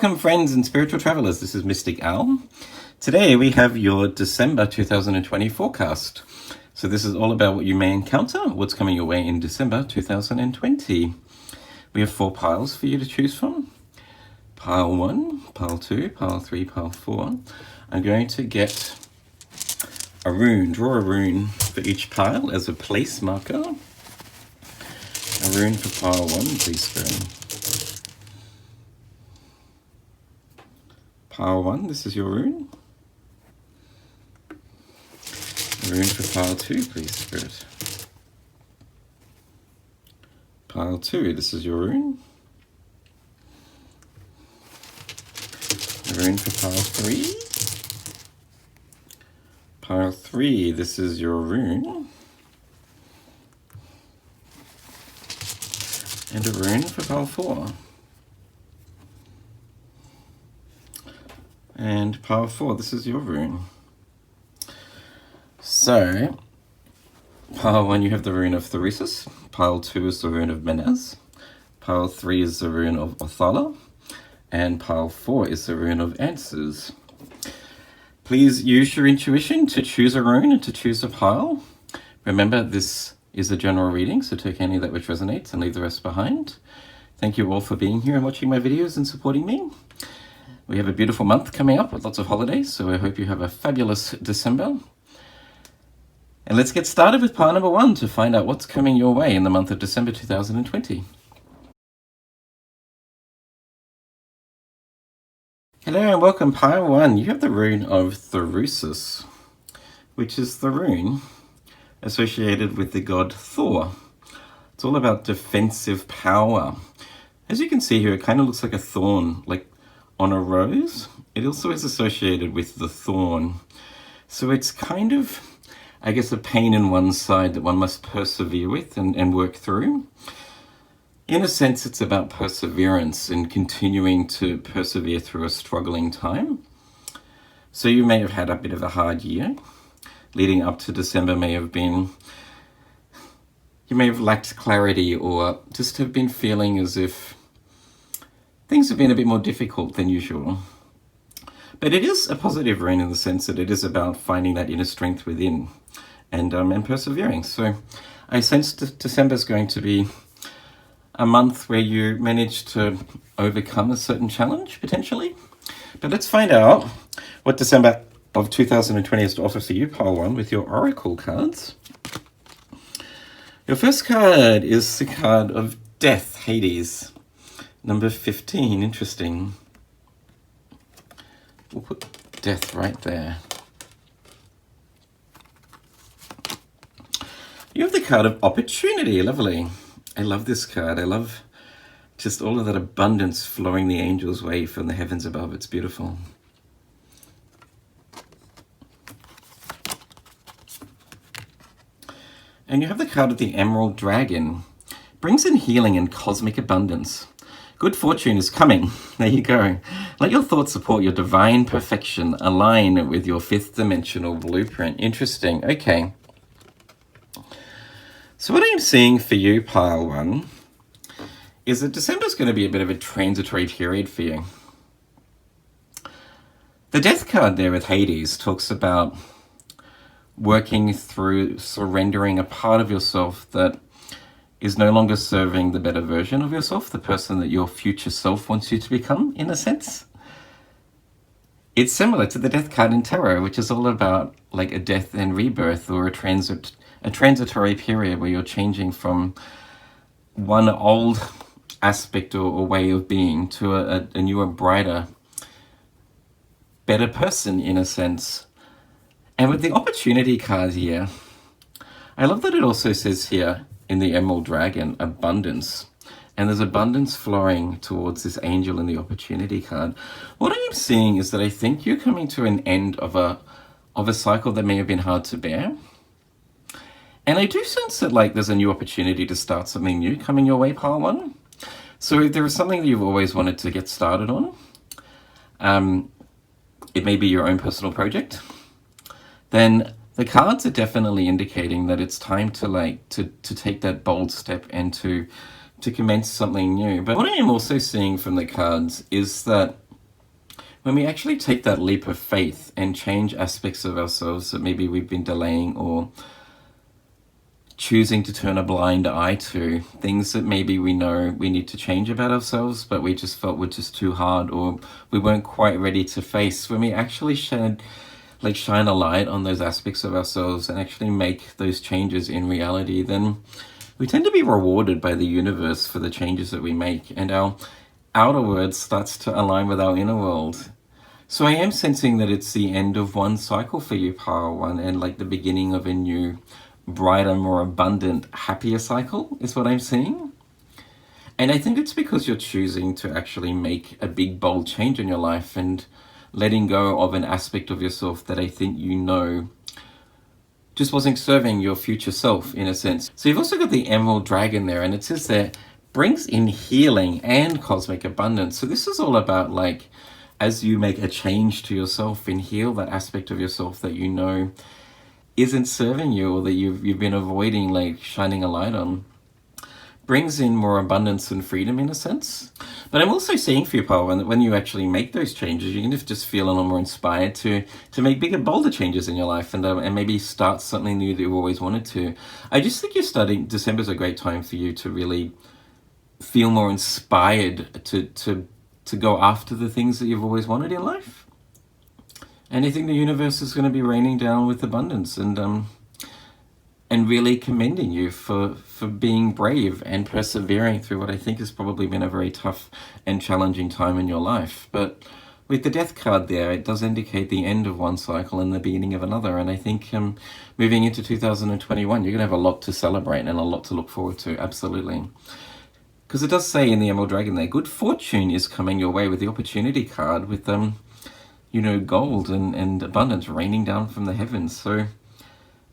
Welcome friends and spiritual travelers, this is Mystic Al. Today we have your December 2020 forecast. So this is all about what you may encounter, what's coming your way in December 2020. We have 4 piles for you to choose from. Pile 1, pile 2, pile 3, pile 4. I'm going to get a rune, draw a rune for each pile as a place marker. A rune for pile 1, please Spirit. Pile 1, this is your rune. A rune for pile 2, please Spirit. Pile 2, this is your rune. A rune for pile 3. Pile 3, this is your rune. And a rune for pile 4. And pile 4, this is your rune. So, pile 1 you have the rune of Theresis. Pile 2 is the rune of Menaz. Pile 3 is the rune of Othala. And pile 4 is the rune of Answers. Please use your intuition to choose a rune and to choose a pile. Remember, this is a general reading, so take any of that which resonates and leave the rest behind. Thank you all for being here and watching my videos and supporting me. We have a beautiful month coming up with lots of holidays, so I hope you have a fabulous December. And let's get started with pile number 1 to find out what's coming your way in the month of December 2020. Hello and welcome, pile 1. You have the rune of Therusis, which is the rune associated with the god Thor. It's all about defensive power. As you can see here, it kind of looks like a thorn, like on a rose. It also is associated with the thorn. So it's kind of, I guess, a pain in one side that one must persevere with and work through. In a sense, it's about perseverance and continuing to persevere through a struggling time. So you may have had a bit of a hard year. Leading up to December may have been, you may have lacked clarity or just have been feeling as if things have been a bit more difficult than usual. But it is a positive rune in the sense that it is about finding that inner strength within and persevering. So I sense that December is going to be a month where you manage to overcome a certain challenge, potentially. But let's find out what December of 2020 has to offer for you, pile 1, with your oracle cards. Your first card is the card of Death, Hades. Number 15, interesting. We'll put Death right there. You have the card of Opportunity, lovely. I love this card. I love just all of that abundance flowing the angels' way from the heavens above. It's beautiful. And you have the card of the Emerald Dragon. Brings in healing and cosmic abundance. Good fortune is coming. There you go. Let your thoughts support your divine perfection. Align with your 5th dimensional blueprint. Interesting. Okay. So what I'm seeing for you, pile 1, is that December's going to be a bit of a transitory period for you. The Death card there with Hades talks about working through surrendering a part of yourself that is no longer serving the better version of yourself, the person that your future self wants you to become, in a sense. It's similar to the Death card in Tarot, which is all about like a death and rebirth, or a transitory period where you're changing from one old aspect or way of being to a newer, brighter, better person, in a sense. And with the Opportunity card here, I love that it also says here in the Emerald Dragon, abundance. And there's abundance flowing towards this angel in the Opportunity card. What I am seeing is that I think you're coming to an end of a cycle that may have been hard to bear. And I do sense that like there's a new opportunity to start something new coming your way, pile 1. So if there is something that you've always wanted to get started on, it may be your own personal project, then the cards are definitely indicating that it's time to take that bold step and to commence something new. But what I am also seeing from the cards is that when we actually take that leap of faith and change aspects of ourselves that maybe we've been delaying or choosing to turn a blind eye to, things that maybe we know we need to change about ourselves, but we just felt were just too hard or we weren't quite ready to face, when we actually shine a light on those aspects of ourselves and actually make those changes in reality, then we tend to be rewarded by the universe for the changes that we make, and our outer world starts to align with our inner world. So I am sensing that it's the end of one cycle for you, Power One, and like the beginning of a new, brighter, more abundant, happier cycle is what I'm seeing. And I think it's because you're choosing to actually make a big, bold change in your life and letting go of an aspect of yourself that I think you know just wasn't serving your future self, in a sense. So you've also got the Emerald Dragon there, and it says that brings in healing and cosmic abundance. So this is all about, like, as you make a change to yourself and heal that aspect of yourself that you know isn't serving you or that you've been avoiding, like shining a light on, brings in more abundance and freedom, in a sense. But I'm also seeing for you, Power, that when you actually make those changes, you're going to just feel a little more inspired to make bigger, bolder changes in your life and maybe start something new that you've always wanted to. I just think December's a great time for you to really feel more inspired to go after the things that you've always wanted in life. And I think the universe is going to be raining down with abundance and really commending you for being brave and persevering through what I think has probably been a very tough and challenging time in your life. But with the Death card there, it does indicate the end of one cycle and the beginning of another. And I think moving into 2021, you're going to have a lot to celebrate and a lot to look forward to, absolutely. Because it does say in the Emerald Dragon there, good fortune is coming your way with the Opportunity card with gold and abundance raining down from the heavens. So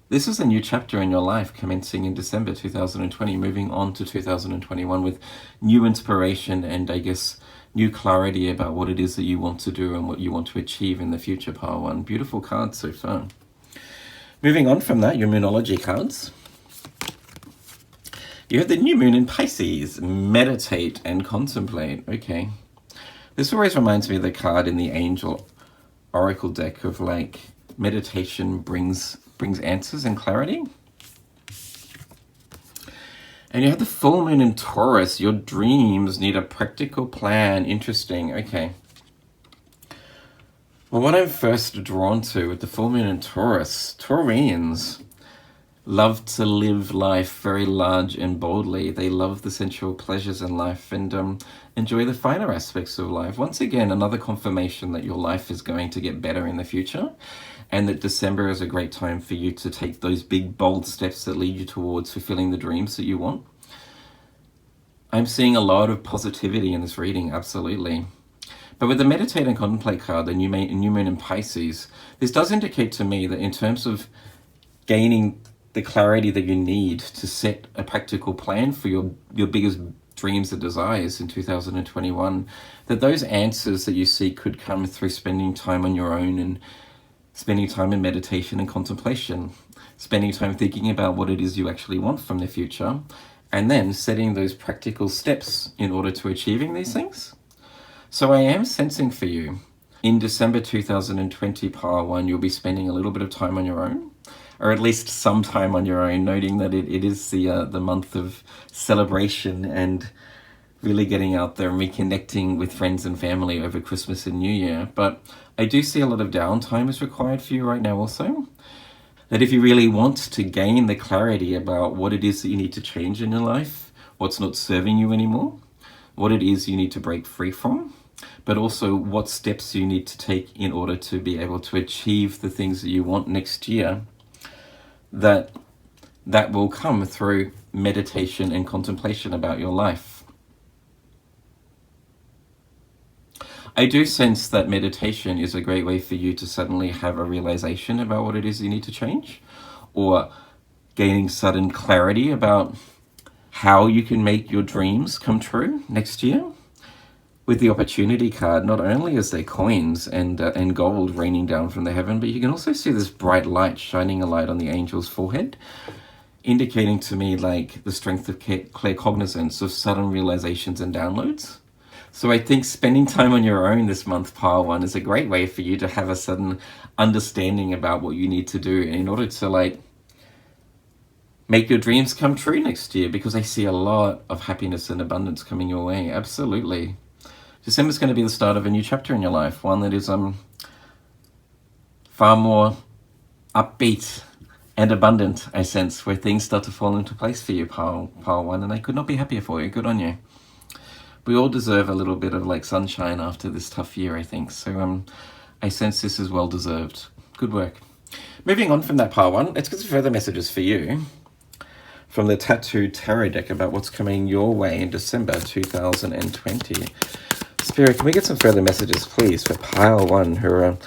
this is a new chapter in your life commencing in December 2020, moving on to 2021 with new inspiration and, I guess, new clarity about what it is that you want to do and what you want to achieve in the future, Power One. Beautiful cards so far. Moving on from that, your Moonology cards. You have the new moon in Pisces, meditate and contemplate. Okay. This always reminds me of the card in the Angel Oracle deck of, like, meditation brings answers and clarity. And you have the full moon in Taurus. Your dreams need a practical plan. Interesting. Okay. Well, what I'm first drawn to with the full moon in Taurus, Taurians love to live life very large and boldly. They love the sensual pleasures in life and enjoy the finer aspects of life. Once again, another confirmation that your life is going to get better in the future, and that December is a great time for you to take those big, bold steps that lead you towards fulfilling the dreams that you want. I'm seeing a lot of positivity in this reading, absolutely. But with the Meditate and Contemplate card, the new moon in Pisces, this does indicate to me that in terms of gaining the clarity that you need to set a practical plan for your biggest dreams and desires in 2021, that those answers that you seek could come through spending time on your own and spending time in meditation and contemplation, spending time thinking about what it is you actually want from the future, and then setting those practical steps in order to achieving these things. So I am sensing for you, in December 2020, Power One, you'll be spending a little bit of time on your own, or at least some time on your own, noting that it is the month of celebration and really getting out there and reconnecting with friends and family over Christmas and New Year. But I do see a lot of downtime is required for you right now also. That if you really want to gain the clarity about what it is that you need to change in your life, what's not serving you anymore, what it is you need to break free from, but also what steps you need to take in order to be able to achieve the things that you want next year, that will come through meditation and contemplation about your life. I do sense that meditation is a great way for you to suddenly have a realization about what it is you need to change, or gaining sudden clarity about how you can make your dreams come true next year. With the Opportunity card, not only is there coins and gold raining down from the heaven, but you can also see this bright light shining a light on the angel's forehead, indicating to me like the strength of claircognizance, of sudden realizations and downloads. So I think spending time on your own this month, pile one, is a great way for you to have a sudden understanding about what you need to do in order to like make your dreams come true next year, because I see a lot of happiness and abundance coming your way. Absolutely. December's going to be the start of a new chapter in your life, one that is far more upbeat and abundant, I sense, where things start to fall into place for you, pile one, and I could not be happier for you. Good on you. We all deserve a little bit of like sunshine after this tough year, I think. So I sense this is well deserved. Good work. Moving on from that, pile one, let's get some further messages for you from the Tattooed Tarot deck about what's coming your way in December 2020. Spirit, can we get some further messages, please, for pile one, who are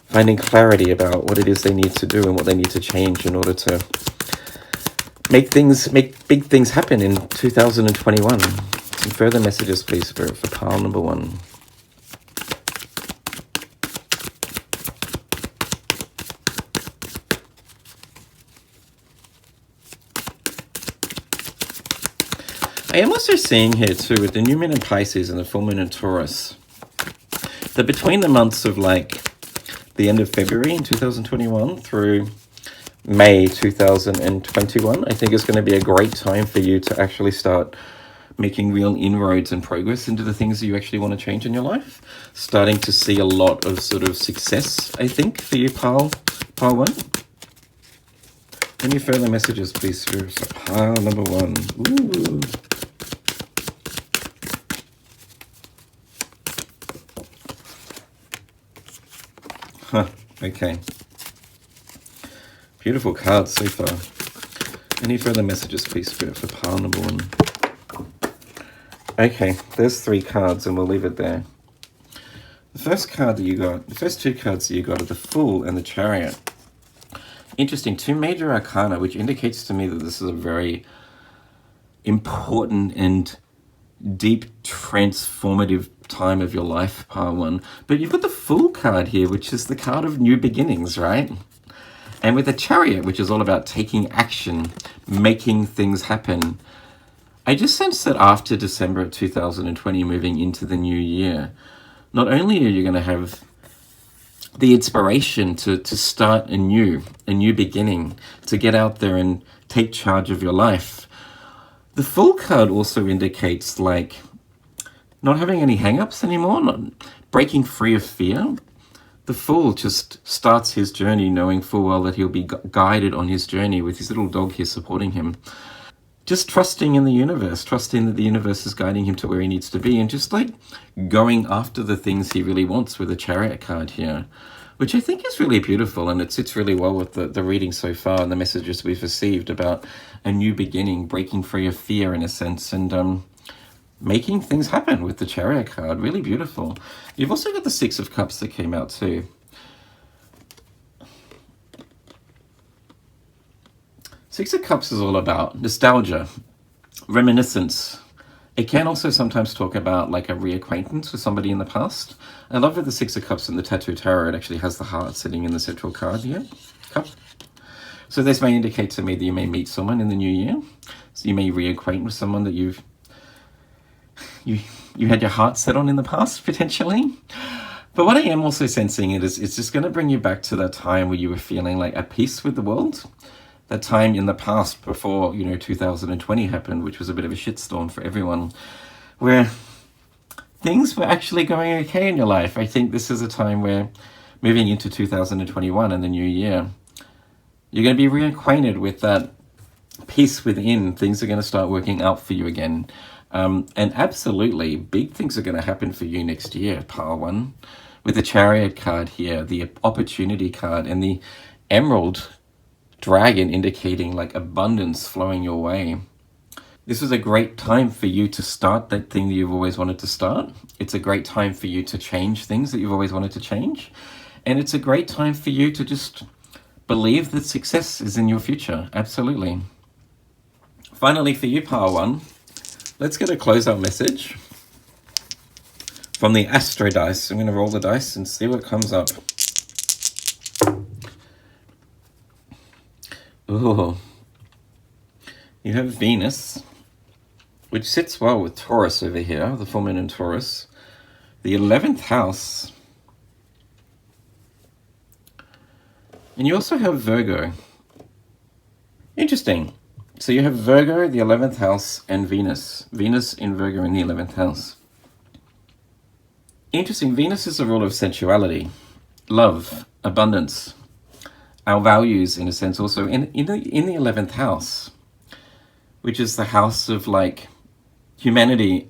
finding clarity about what it is they need to do and what they need to change in order to make big things happen in 2021. Some further messages, please, Spirit, for pile number one. I am also seeing here too, with the new moon in Pisces and the full moon in Taurus, that between the months of like the end of February in 2021 through May 2021, I think is going to be a great time for you to actually start making real inroads and progress into the things that you actually want to change in your life. Starting to see a lot of sort of success, I think, for you, pile one. Any further messages, please, for pile number one? Ooh. Huh, okay. Beautiful cards so far. Any further messages, please, Spirit, for pile number one? Okay, there's 3 cards and we'll leave it there. The first card that you got, the first 2 cards that you got are the Fool and the Chariot. Interesting, 2 major arcana, which indicates to me that this is a very important and deep transformative time of your life, pile one. But you've got the Fool card here, which is the card of new beginnings, right? And with the Chariot, which is all about taking action, making things happen. I just sense that after December of 2020, moving into the new year, not only are you going to have the inspiration to start a new beginning, to get out there and take charge of your life. The Fool card also indicates like not having any hang-ups anymore, not breaking free of fear. The Fool just starts his journey knowing full well that he'll be guided on his journey with his little dog here supporting him. Just trusting in the universe, trusting that the universe is guiding him to where he needs to be, and just like going after the things he really wants with the Chariot card here, which I think is really beautiful, and it sits really well with the reading so far and the messages we've received about a new beginning, breaking free of fear in a sense, and making things happen with the Chariot card. Really beautiful. You've also got the 6 of Cups that came out too. Six of Cups is all about nostalgia, reminiscence. It can also sometimes talk about like a reacquaintance with somebody in the past. I love with the 6 of Cups in the Tattooed Tarot, it actually has the heart sitting in the central card here. Cup. So this may indicate to me that you may meet someone in the new year. So you may reacquaint with someone that you had your heart set on in the past, potentially. But what I am also sensing is it's just going to bring you back to that time where you were feeling like at peace with the world. That time in the past before, 2020 happened, which was a bit of a shitstorm for everyone, where things were actually going okay in your life. I think this is a time where, moving into 2021 and the new year, you're going to be reacquainted with that peace within. Things are going to start working out for you again. And absolutely, big things are going to happen for you next year, pile one. With the Chariot card here, the Opportunity card, and the Emerald Dragon indicating like abundance flowing your way. This is a great time for you to start that thing that you've always wanted to start. It's a great time for you to change things that you've always wanted to change. And it's a great time for you to just believe that success is in your future. Absolutely. Finally, for you, pile one, let's get a closeout message from the Astro dice. I'm going to roll the dice and see what comes up. Ooh. You have Venus, which sits well with Taurus over here, the full moon in Taurus. the 11th house. And you also have Virgo. Interesting. So you have Virgo, the 11th house, and Venus. Venus in Virgo in the 11th house. Interesting. Venus is the rule of sensuality, love, abundance, our values, in a sense, also in the 11th house, which is the house of like humanity,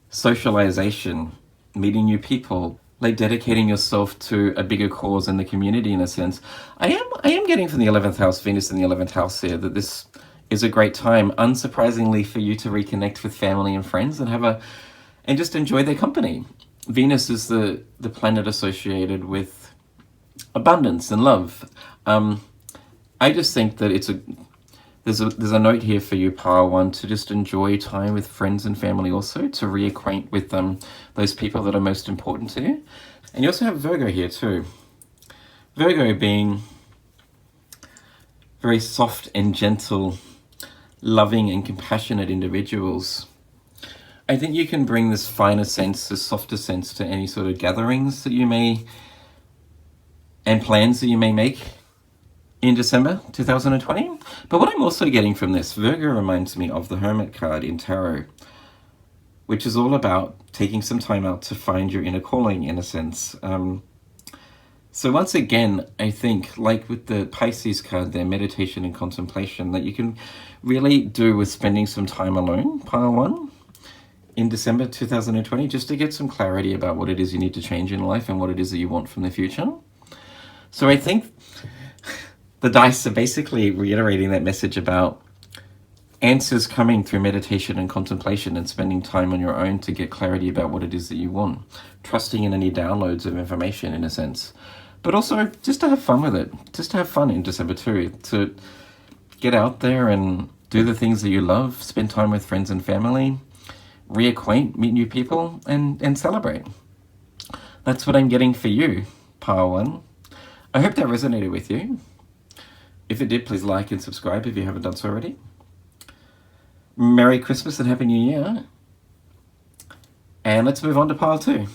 socialization, meeting new people, like dedicating yourself to a bigger cause in the community, in a sense. I am getting from the 11th house, Venus in the 11th house here, that this is a great time, unsurprisingly, for you to reconnect with family and friends and just enjoy their company. Venus is the planet associated with abundance and love. I just think that there's a note here for you, Power One, to just enjoy time with friends and family, also to reacquaint with those people that are most important to you. And you also have Virgo here too. Virgo being very soft and gentle, loving and compassionate individuals. I think you can bring this finer sense, this softer sense, to any sort of gatherings that you may and plans that you may make in December 2020. But what I'm also getting from this, Virgo reminds me of the Hermit card in Tarot, which is all about taking some time out to find your inner calling, in a sense. So once again, I think, like with the Pisces card there, meditation and contemplation, that you can really do with spending some time alone, Power One, in December 2020, just to get some clarity about what it is you need to change in life and what it is that you want from the future. So I think the dice are basically reiterating that message about answers coming through meditation and contemplation and spending time on your own to get clarity about what it is that you want. Trusting in any downloads of information, in a sense. But also just to have fun with it. Just to have fun in December too. To get out there and do the things that you love. Spend time with friends and family. Reacquaint, meet new people, and celebrate. That's what I'm getting for you, Power One. I hope that resonated with you. If it did, please like and subscribe if you haven't done so already. Merry Christmas and Happy New Year. And let's move on to pile 2.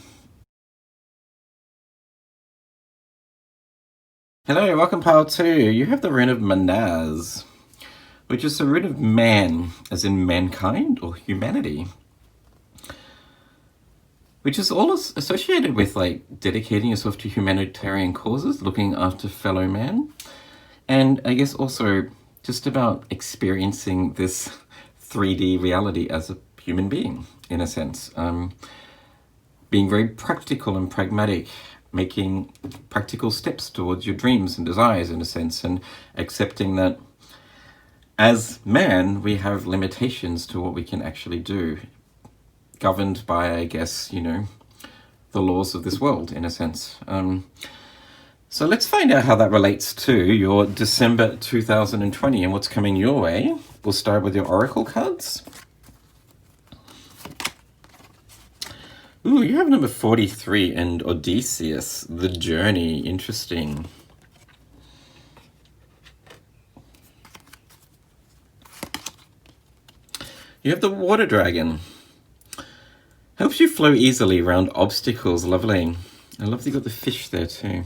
Hello, welcome pile 2. You have the rune of Manaz, which is the rune of man, as in mankind or humanity, which is all associated with like dedicating yourself to humanitarian causes, looking after fellow man, and I guess also just about experiencing this 3D reality as a human being, in a sense. Being very practical and pragmatic, making practical steps towards your dreams and desires, in a sense, and accepting that as man, we have limitations to what we can actually do, governed by, I guess, the laws of this world, in a sense. So let's find out how that relates to your December 2020 and what's coming your way. We'll start with your oracle cards. Ooh, you have number 43 and Odysseus, the journey. Interesting. You have the water dragon. Helps you flow easily around obstacles. Lovely. I love that you got the fish there too.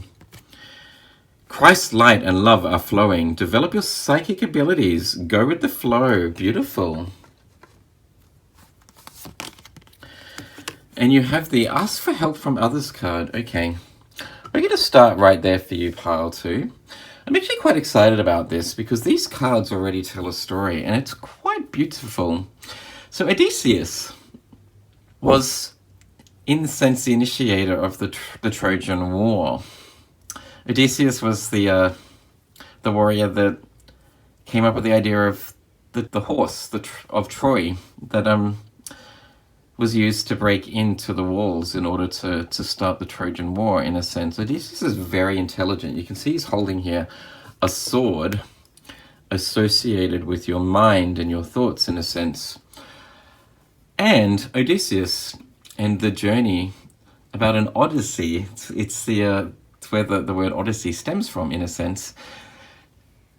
Christ's light and love are flowing. Develop your psychic abilities. Go with the flow. Beautiful. And you have the ask for help from others card. Okay. We're going to start right there for you, pile 2. I'm actually quite excited about this because these cards already tell a story and it's quite beautiful. So Odysseus was, in a sense, the initiator of the Trojan War. Odysseus was the warrior that came up with the idea of the horse of Troy that was used to break into the walls in order to start the Trojan War, in a sense. Odysseus is very intelligent. You can see he's holding here a sword associated with your mind and your thoughts, in a sense. And Odysseus and the journey about an odyssey, it's where the word odyssey stems from, in a sense.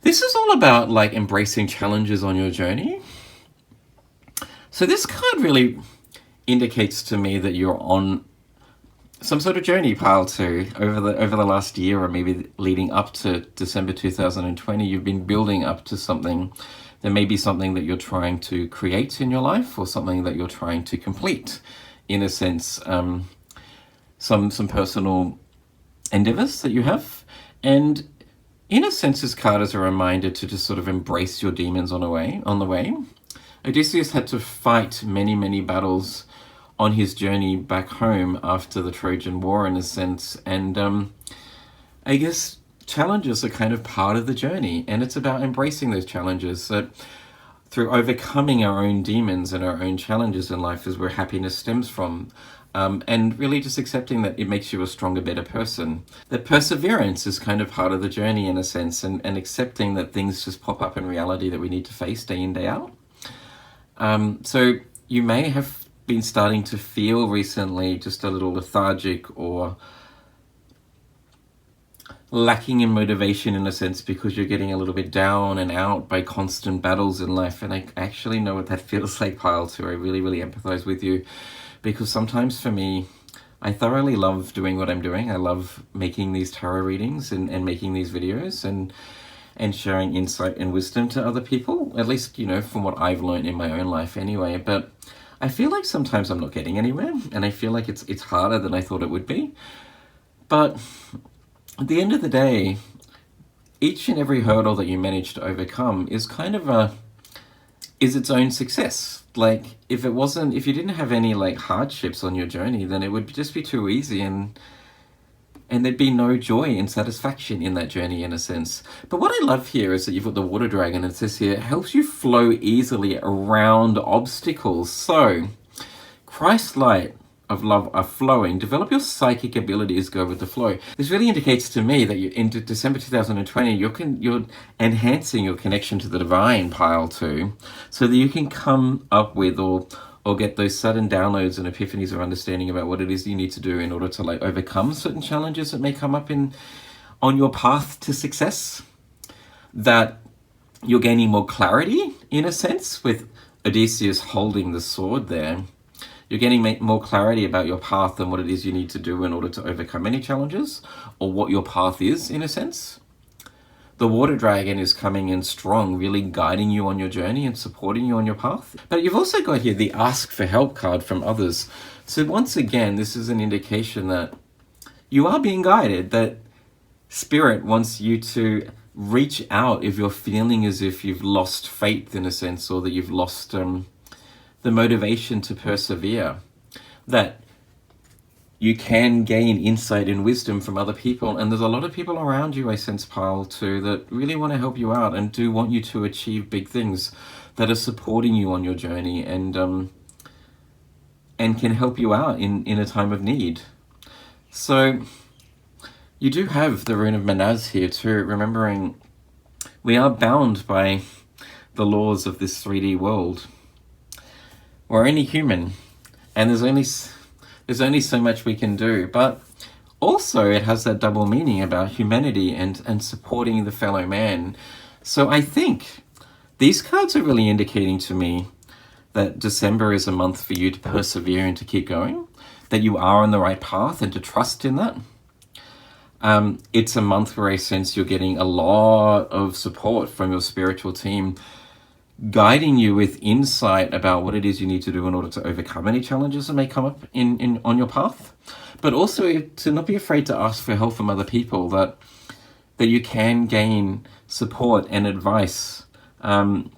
This is all about like embracing challenges on your journey. So this card really indicates to me that you're on some sort of journey, pile two, over the last year, or maybe leading up to December 2020. You've been building up to something. There may be something that you're trying to create in your life, or something that you're trying to complete, in a sense. Some personal endeavors that you have, and in a sense, this card is a reminder to just sort of embrace your demons on the way. Odysseus had to fight many battles on his journey back home after the Trojan War, in a sense, and I guess challenges are kind of part of the journey, and it's about embracing those challenges. That through overcoming our own demons and our own challenges in life is where happiness stems from. And really just accepting that it makes you a stronger, better person. That perseverance is kind of part of the journey, in a sense, and accepting that things just pop up in reality that we need to face day in, day out. So you may have been starting to feel recently just a little lethargic or lacking in motivation, in a sense, because you're getting a little bit down and out by constant battles in life. And I actually know what that feels like, pile two. I really empathize with you, because sometimes for me, I thoroughly love doing what I'm doing. I love making these tarot readings and making these videos and sharing insight and wisdom to other people, at least, you know, from what I've learned in my own life anyway. But I feel like sometimes I'm not getting anywhere, and I feel like it's harder than I thought it would be. But at the end of the day, each and every hurdle that you manage to overcome is kind of is its own success. Like, if you didn't have any like hardships on your journey, then it would just be too easy, and there'd be no joy and satisfaction in that journey, in a sense. But what I love here is that you've got the water dragon, and it says here, it helps you flow easily around obstacles. So, Christ's light of love are flowing. Develop your psychic abilities, go with the flow. This really indicates to me that in December 2020, you're enhancing your connection to the divine, pile two, so that you can come up with or get those sudden downloads and epiphanies of understanding about what it is you need to do in order to like overcome certain challenges that may come up on your path to success. That you're gaining more clarity, in a sense, with Odysseus holding the sword there. You're getting more clarity about your path and what it is you need to do in order to overcome any challenges, or what your path is, in a sense. The water dragon is coming in strong, really guiding you on your journey and supporting you on your path. But you've also got here the ask for help card from others. So once again, this is an indication that you are being guided, that Spirit wants you to reach out if you're feeling as if you've lost faith, in a sense, or that you've lost the motivation to persevere. That you can gain insight and wisdom from other people, and there's a lot of people around you, I sense, pile two, that really want to help you out and do want you to achieve big things, that are supporting you on your journey and can help you out in a time of need. So you do have the rune of Manaz here too, remembering we are bound by the laws of this 3D world. We're only human, and there's only so much we can do, but also it has that double meaning about humanity and supporting the fellow man. So I think these cards are really indicating to me that December is a month for you to persevere and to keep going, that you are on the right path and to trust in that. It's a month where I sense you're getting a lot of support from your spiritual team, guiding you with insight about what it is you need to do in order to overcome any challenges that may come up on your path. But also to not be afraid to ask for help from other people, that you can gain support and advice from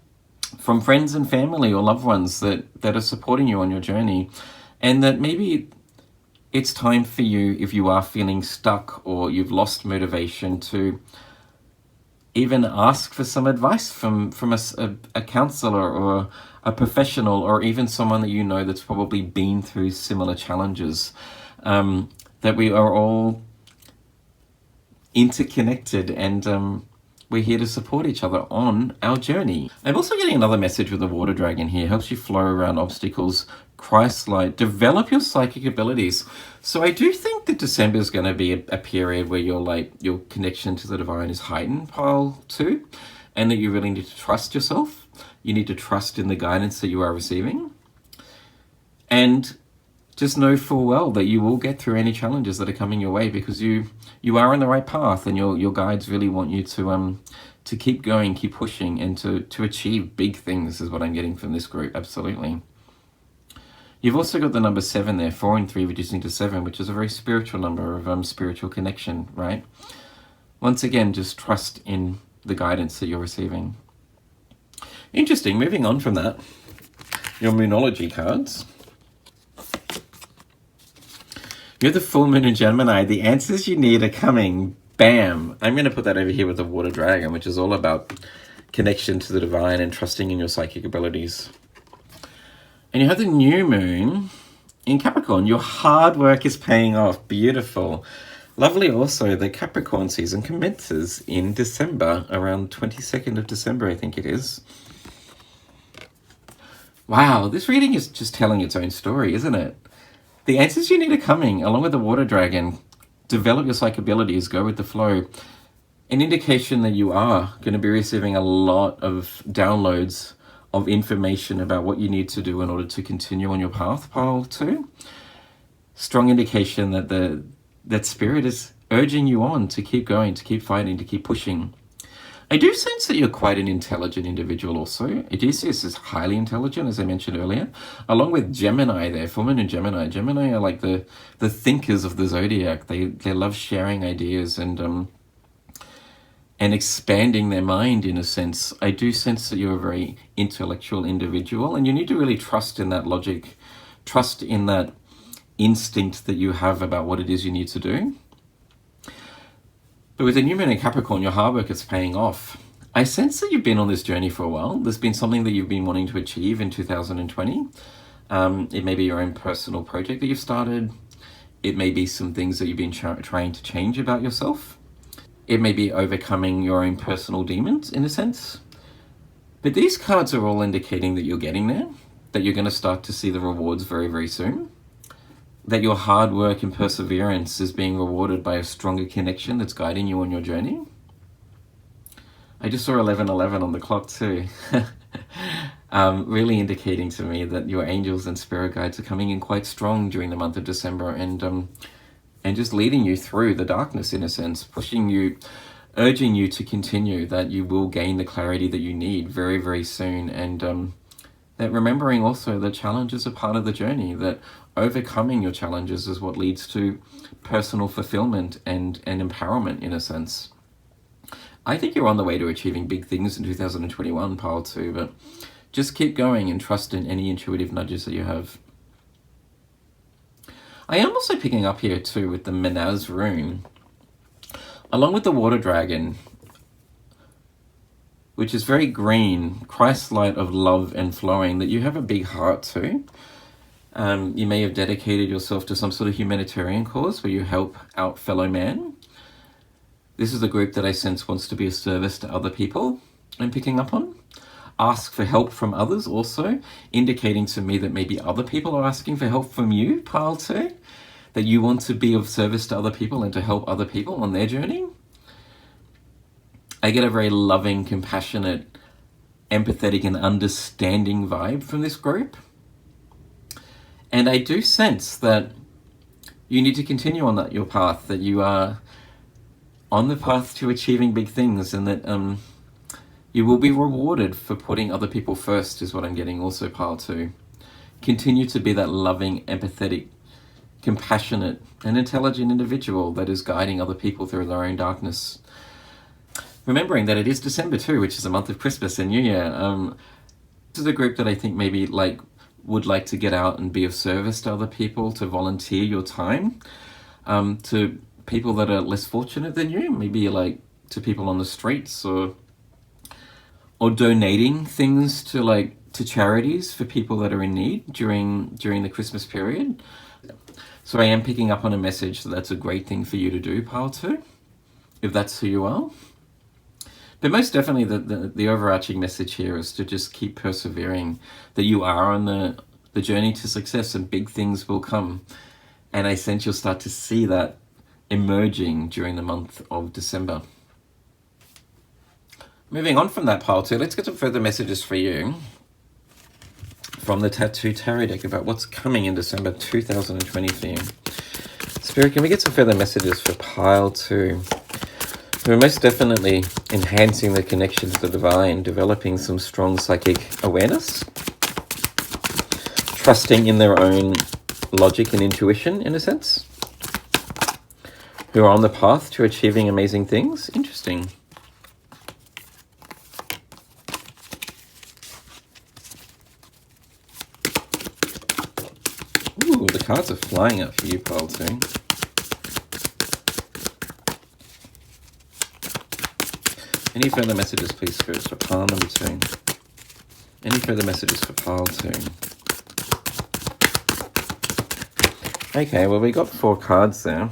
friends and family or loved ones that are supporting you on your journey. And that maybe it's time for you, if you are feeling stuck or you've lost motivation, to even ask for some advice from a counselor or a professional, or even someone that you know that's probably been through similar challenges. That we are all interconnected, and we're here to support each other on our journey. I'm also getting another message with the water dragon here. Helps you flow around obstacles, Christ-like, develop your psychic abilities. So I do think that December is going to be a period where your connection to the divine is heightened, pile two, and that you really need to trust yourself. You need to trust in the guidance that you are receiving. And just know full well that you will get through any challenges that are coming your way, because you are on the right path, and your guides really want you to keep going, keep pushing, and to achieve big things is what I'm getting from this group. Absolutely. You've also got the number 7 there, 4 and 3 reducing to 7, which is a very spiritual number of spiritual connection, right? Once again, just trust in the guidance that you're receiving. Interesting. Moving on from that, your Moonology cards. You're the full moon in Gemini. The answers you need are coming. Bam! I'm going to put that over here with the water dragon, which is all about connection to the divine and trusting in your psychic abilities. And you have the new moon in Capricorn. Your hard work is paying off. Beautiful. Lovely also, the Capricorn season commences in December, around 22nd of December, I think it is. Wow, this reading is just telling its own story, isn't it? The answers you need are coming, along with the water dragon. Develop your psychic abilities, go with the flow. An indication that you are going to be receiving a lot of downloads of information about what you need to do in order to continue on your path, pile 2. Strong indication that that spirit is urging you on to keep going, to keep fighting, to keep pushing. I do sense that you're quite an intelligent individual also. Odysseus is highly intelligent, as I mentioned earlier, along with Gemini there, full moon in Gemini. Gemini are like the thinkers of the zodiac. They love sharing ideas and expanding their mind, in a sense. I do sense that you're a very intellectual individual, and you need to really trust in that logic, trust in that instinct that you have about what it is you need to do. But with the new moon in Capricorn, your hard work is paying off. I sense that you've been on this journey for a while. There's been something that you've been wanting to achieve in 2020. It may be your own personal project that you've started. It may be some things that you've been trying to change about yourself. It may be overcoming your own personal demons, in a sense. But these cards are all indicating that you're getting there, that you're going to start to see the rewards very, very soon, that your hard work and perseverance is being rewarded by a stronger connection that's guiding you on your journey. I just saw 11:11 on the clock too. Really indicating to me that your angels and spirit guides are coming in quite strong during the month of December, and just leading you through the darkness, in a sense, pushing you, urging you to continue, that you will gain the clarity that you need very, very soon. And that remembering also that challenges are part of the journey, that overcoming your challenges is what leads to personal fulfillment and empowerment, in a sense. I think you're on the way to achieving big things in 2021, pile 2, but just keep going and trust in any intuitive nudges that you have. I am also picking up here too with the Menaz rune, along with the water dragon, which is very green, Christ light of love and flowing, that you have a big heart too. You may have dedicated yourself to some sort of humanitarian cause where you help out fellow man. This is a group that I sense wants to be of service to other people. I'm picking up on. Ask for help from others also, indicating to me that maybe other people are asking for help from you, pile 2, that you want to be of service to other people and to help other people on their journey. I get a very loving, compassionate, empathetic and understanding vibe from this group. And I do sense that you need to continue on your path, that you are on the path to achieving big things, and that you will be rewarded for putting other people first, is what I'm getting also, pile 2. Continue to be that loving, empathetic, compassionate and intelligent individual that is guiding other people through their own darkness. Remembering that it is December too, which is a month of Christmas and New Year. This is a group that I think maybe would like to get out and be of service to other people, to volunteer your time to people that are less fortunate than you, maybe to people on the streets, or donating things to charities for people that are in need during the Christmas period. So I am picking up on a message that that's a great thing for you to do, pile 2, if that's who you are. But most definitely the overarching message here is to just keep persevering, that you are on the journey to success and big things will come. And I sense you'll start to see that emerging during the month of December. Moving on from that, pile 2, let's get some further messages for you from the Tattoo Tarot deck about what's coming in December 2020 for you. Spirit, can we get some further messages for pile 2? We're most definitely enhancing the connection to the divine, developing some strong psychic awareness, trusting in their own logic and intuition, in a sense, who are on the path to achieving amazing things. Interesting. Ooh, the cards are flying up for you, pile 2. Any further messages, please, spirits, for pile number 2? Any further messages for pile 2? Okay, well, we got 4 cards there.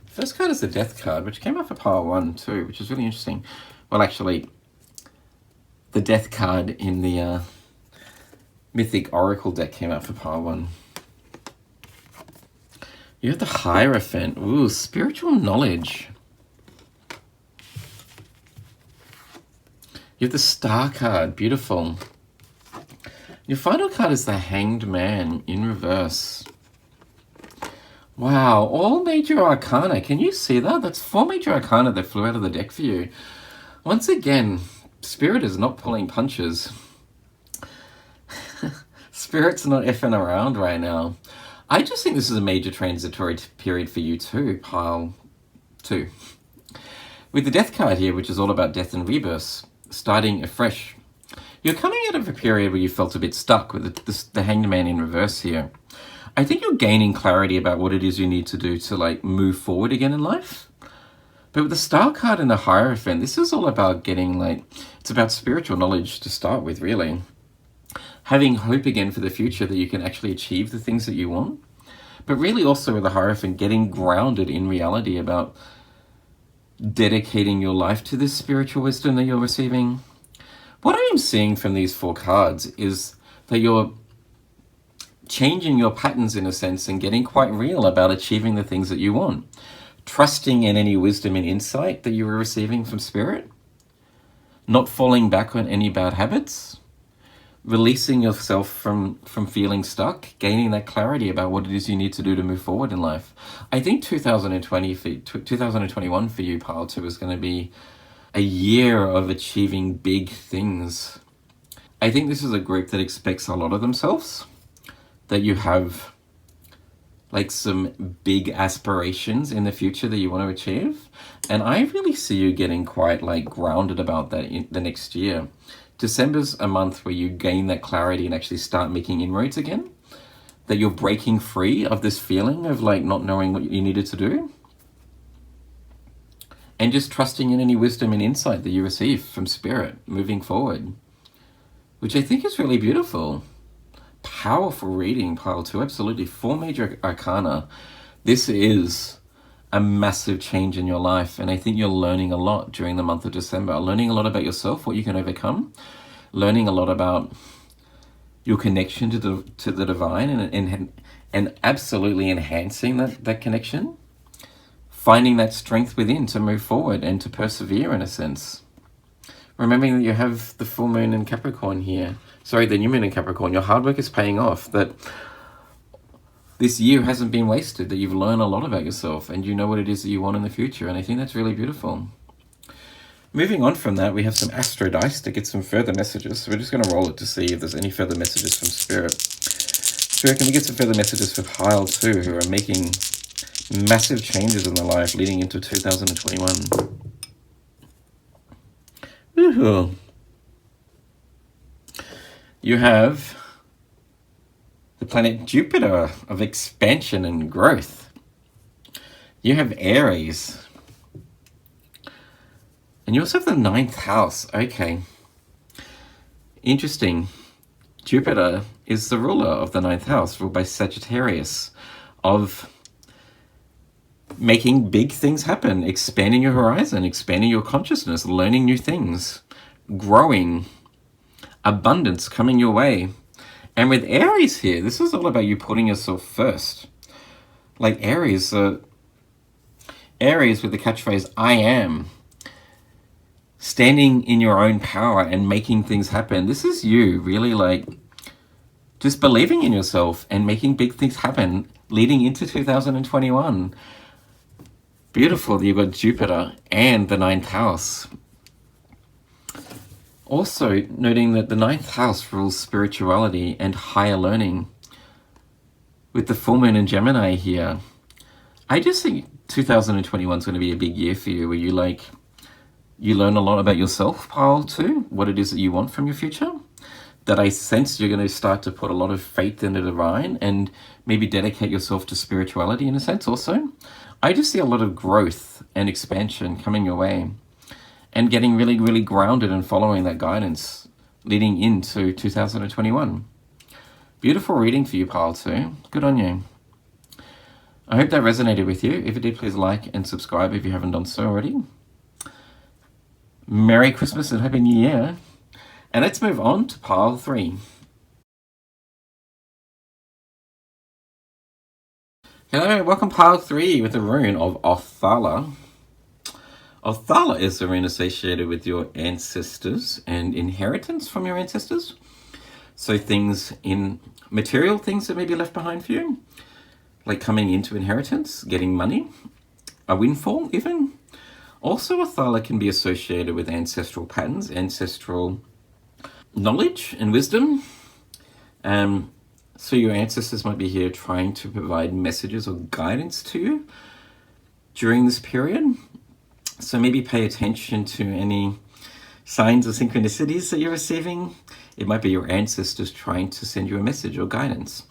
First card is the Death card, which came up for pile 1 too, which is really interesting. Well, actually, the Death card in the Mythic Oracle deck came up for pile 1. You have the Hierophant. Ooh, spiritual knowledge. You have the Star card. Beautiful. Your final card is the Hanged Man in reverse. Wow, all major arcana. Can you see that? That's 4 major arcana that flew out of the deck for you. Once again, Spirit is not pulling punches. Spirit's not effing around right now. I just think this is a major transitory period for you too, pile 2. With the Death card here, which is all about death and rebirth, starting afresh. You're coming out of a period where you felt a bit stuck with the Hanged Man in reverse here. I think you're gaining clarity about what it is you need to do to like move forward again in life. But with the Star card and the Hierophant, this is all about getting it's about spiritual knowledge to start with, really. Having hope again for the future that you can actually achieve the things that you want. But really also with the Hierophant, getting grounded in reality about dedicating your life to this spiritual wisdom that you're receiving. What I am seeing from these 4 cards is that you're changing your patterns in a sense and getting quite real about achieving the things that you want. Trusting in any wisdom and insight that you are receiving from Spirit. Not falling back on any bad habits. Releasing yourself from feeling stuck. Gaining that clarity about what it is you need to do to move forward in life. I think 2021 for you, pile 2, is going to be a year of achieving big things. I think this is a group that expects a lot of themselves. That you have some big aspirations in the future that you want to achieve. And I really see you getting quite grounded about that in the next year. December's a month where you gain that clarity and actually start making inroads again. That you're breaking free of this feeling of not knowing what you needed to do. And just trusting in any wisdom and insight that you receive from Spirit moving forward. Which I think is really beautiful. Powerful reading, pile 2. Absolutely. 4 major arcana. This is a massive change in your life, and I think you're learning a lot during the month of December. Learning a lot about yourself, what you can overcome. Learning a lot about your connection to the divine, and absolutely enhancing that connection. Finding that strength within to move forward and to persevere in a sense. Remembering that you have the full moon in Capricorn here. Sorry, the new moon in Capricorn. Your hard work is paying off. That this year hasn't been wasted. That you've learned a lot about yourself and you know what it is that you want in the future. And I think that's really beautiful. Moving on from that, we have some Astro Dice to get some further messages. So we're just going to roll it to see if there's any further messages from Spirit. Spirit, can we get some further messages for pile 2 who are making massive changes in their life leading into 2021? Woohoo! You have the planet Jupiter of expansion and growth. You have Aries. And you also have the 9th house. Okay. Interesting. Jupiter is the ruler of the 9th house, ruled by Sagittarius, of making big things happen, expanding your horizon, expanding your consciousness, learning new things, growing, abundance coming your way. And with Aries here, this is all about you putting yourself first. Aries with the catchphrase, I am. standing in your own power and making things happen. This is you really like just believing in yourself and making big things happen leading into 2021. Beautiful. You've got Jupiter and the ninth house. Also noting that the ninth house rules spirituality and higher learning. With the full moon in Gemini here, I just think 2021 is going to be a big year for you where you learn a lot about yourself, pile 2, what it is that you want from your future. That I sense you're going to start to put a lot of faith in the divine and maybe dedicate yourself to spirituality in a sense also. I just see a lot of growth and expansion coming your way and getting really, really grounded and following that guidance leading into 2021. Beautiful reading for you, pile 2. Good on you. I hope that resonated with you. If it did, please like and subscribe if you haven't done so already. Merry Christmas and Happy New Year. And let's move on to pile 3. Hello, welcome pile 3 with the rune of Othala. Othala is the rune associated with your ancestors and inheritance from your ancestors. So things in material things that may be left behind for you, like coming into inheritance, getting money, a windfall even. Also, Othala can be associated with ancestral patterns, ancestral knowledge and wisdom. So your ancestors might be here trying to provide messages or guidance to you during this period. So maybe pay attention to any signs or synchronicities that you're receiving. It might be your ancestors trying to send you a message or guidance.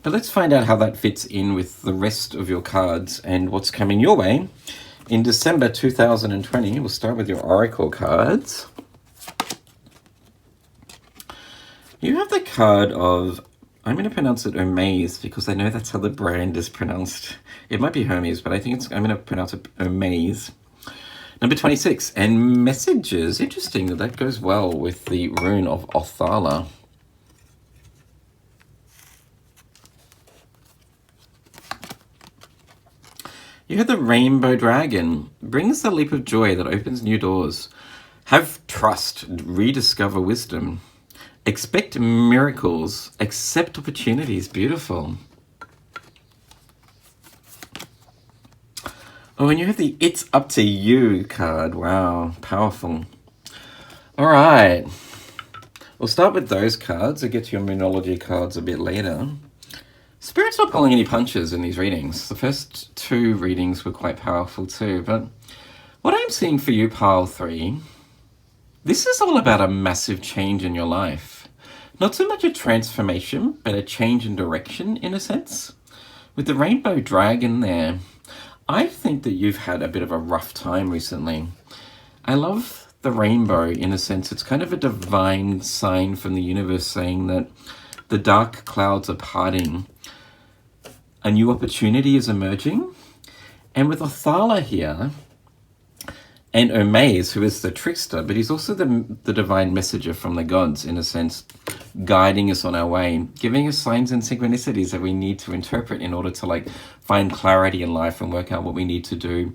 But let's find out how that fits in with the rest of your cards and what's coming your way in December 2020. We'll start with your oracle cards. You have the card of, I'm going to pronounce it Hermes because I know that's how the brand is pronounced. It might be Hermes, but I think I'm going to pronounce it Hermes. Number 26, and messages. Interesting that goes well with the rune of Othala. You have the rainbow dragon. Brings the leap of joy that opens new doors. Have trust, rediscover wisdom. Expect miracles, accept opportunities. Beautiful. Oh, and you have the It's Up to You card. Wow, powerful. All right. We'll start with those cards. I'll get to your Moonology cards a bit later. Spirit's not pulling any punches in these readings. The first 2 readings were quite powerful too. But what I'm seeing for you, pile 3, this is all about a massive change in your life. Not so much a transformation, but a change in direction in a sense. With the rainbow dragon there, I think that you've had a bit of a rough time recently. I love the rainbow in a sense. It's kind of a divine sign from the universe saying that the dark clouds are parting. A new opportunity is emerging. And with Othala here, and Hermes, who is the trickster, but he's also the divine messenger from the gods, in a sense, guiding us on our way, giving us signs and synchronicities that we need to interpret in order to find clarity in life and work out what we need to do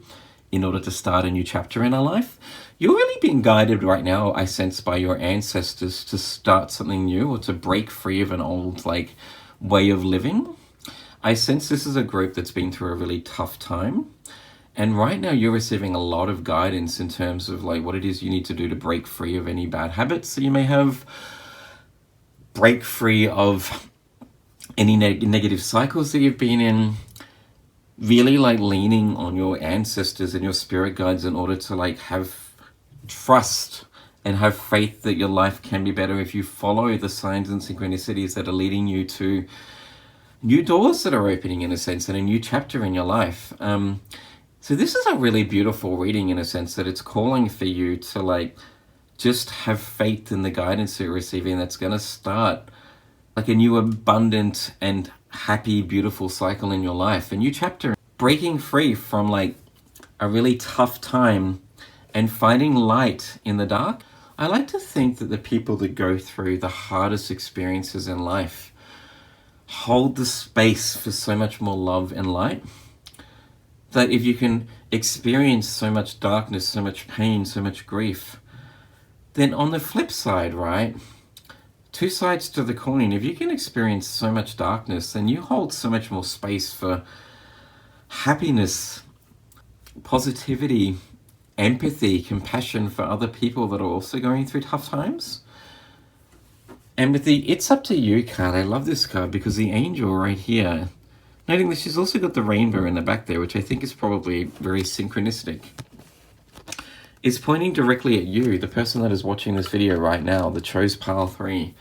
in order to start a new chapter in our life. You're really being guided right now, I sense, by your ancestors to start something new or to break free of an old way of living. I sense this is a group that's been through a really tough time. And right now you're receiving a lot of guidance in terms of what it is you need to do to break free of any bad habits that you may have, break free of any negative cycles that you've been in, really leaning on your ancestors and your spirit guides in order to have trust and have faith that your life can be better if you follow the signs and synchronicities that are leading you to new doors that are opening in a sense and a new chapter in your life. So this is a really beautiful reading in a sense that it's calling for you to just have faith in the guidance that you're receiving that's going to start a new abundant and happy, beautiful cycle in your life. A new chapter, breaking free from a really tough time and finding light in the dark. I like to think that the people that go through the hardest experiences in life hold the space for so much more love and light. That if you can experience so much darkness, so much pain, so much grief, then on the flip side, right, two sides to the coin, if you can experience so much darkness, then you hold so much more space for happiness, positivity, empathy, compassion for other people that are also going through tough times. And with the It's Up to You card, I love this card because the angel right here, noting that she's also got the rainbow in the back there, which I think is probably very synchronistic, is pointing directly at you, the person that is watching this video right now, that chose pile 3.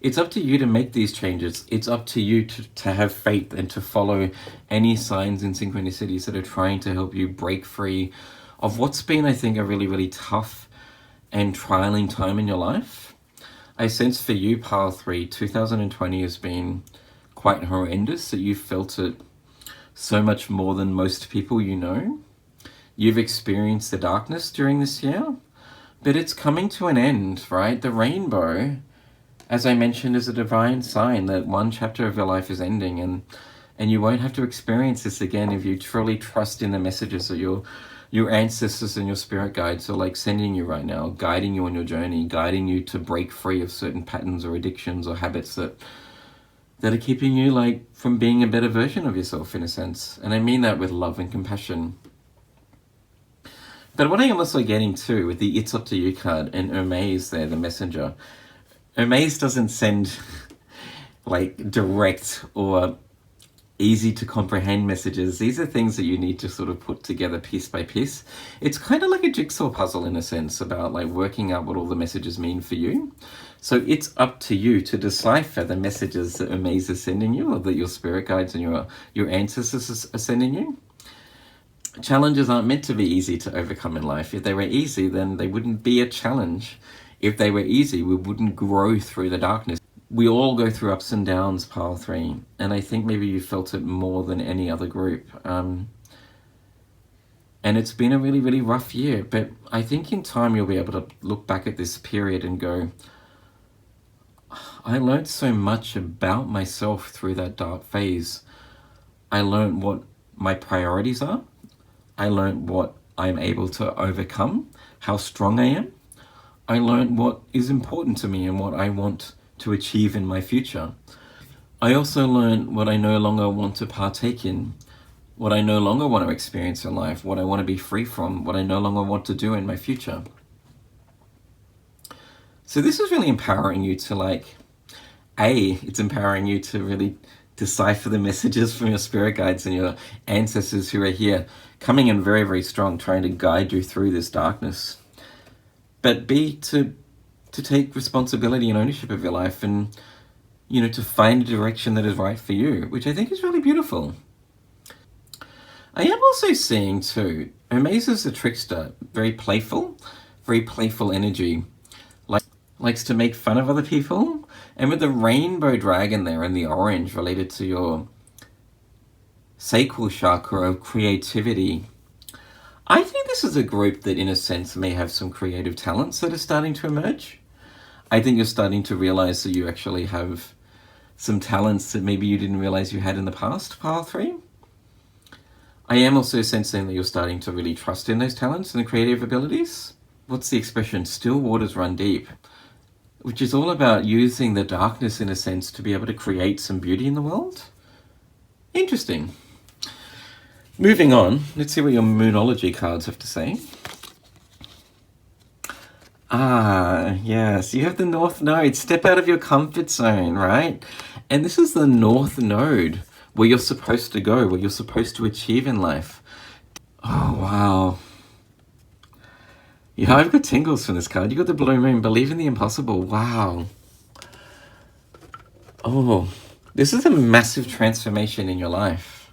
It's up to you to make these changes. It's up to you to have faith and to follow any signs and synchronicities that are trying to help you break free of what's been, I think, a really, really tough and trialing time in your life. I sense for you, pile 3, 2020 has been quite horrendous, that you felt it so much more than most people you know. You've experienced the darkness during this year, but it's coming to an end, right? The rainbow, as I mentioned, is a divine sign that one chapter of your life is ending, and you won't have to experience this again if you truly trust in the messages that your ancestors and your spirit guides are like sending you right now, guiding you on your journey, guiding you to break free of certain patterns or addictions or habits that are keeping you like from being a better version of yourself, in a sense. And I mean that with love and compassion. But what I am also getting to with the It's Up to You card and Hermes there, the messenger, Hermes doesn't send like direct or easy to comprehend messages. These are things that you need to sort of put together piece by piece. It's kind of like a jigsaw puzzle in a sense, about like working out what all the messages mean for you. So it's up to you to decipher the messages that Hermes is sending you, or that your spirit guides and your ancestors are sending you. Challenges aren't meant to be easy to overcome in life. If they were easy, then they wouldn't be a challenge. If they were easy, we wouldn't grow through the darkness. We all go through ups and downs, pile 3, and I think maybe you felt it more than any other group. And it's been a really, really rough year, but I think in time you'll be able to look back at this period and go, I learned so much about myself through that dark phase. I learned what my priorities are. I learned what I'm able to overcome, how strong I am. I learned what is important to me and what I want to achieve in my future. I also learned what I no longer want to partake in, what I no longer want to experience in life, what I want to be free from, what I no longer want to do in my future. So this is really empowering you to like, it's empowering you to really decipher the messages from your spirit guides and your ancestors who are here, coming in very, very strong, trying to guide you through this darkness. But B, to take responsibility and ownership of your life, and, you know, to find a direction that is right for you, which I think is really beautiful. I am also seeing too, Hermes is a trickster, very playful energy, likes to make fun of other people. And with the rainbow dragon there and the orange related to your sacral chakra of creativity, I think this is a group that in a sense may have some creative talents that are starting to emerge. I think you're starting to realize that you actually have some talents that maybe you didn't realize you had in the past, pile 3. I am also sensing that you're starting to really trust in those talents and the creative abilities. What's the expression? Still waters run deep. Which is all about using the darkness in a sense to be able to create some beauty in the world. Interesting. Moving on, let's see what your Moonology cards have to say. Yes, you have the North Node. Step out of your comfort zone, right? And this is the North Node, where you're supposed to go, where you're supposed to achieve in life. Oh, wow. Yeah, I've got tingles from this card. You got the Blue Moon, believe in the impossible. Wow. Oh, this is a massive transformation in your life.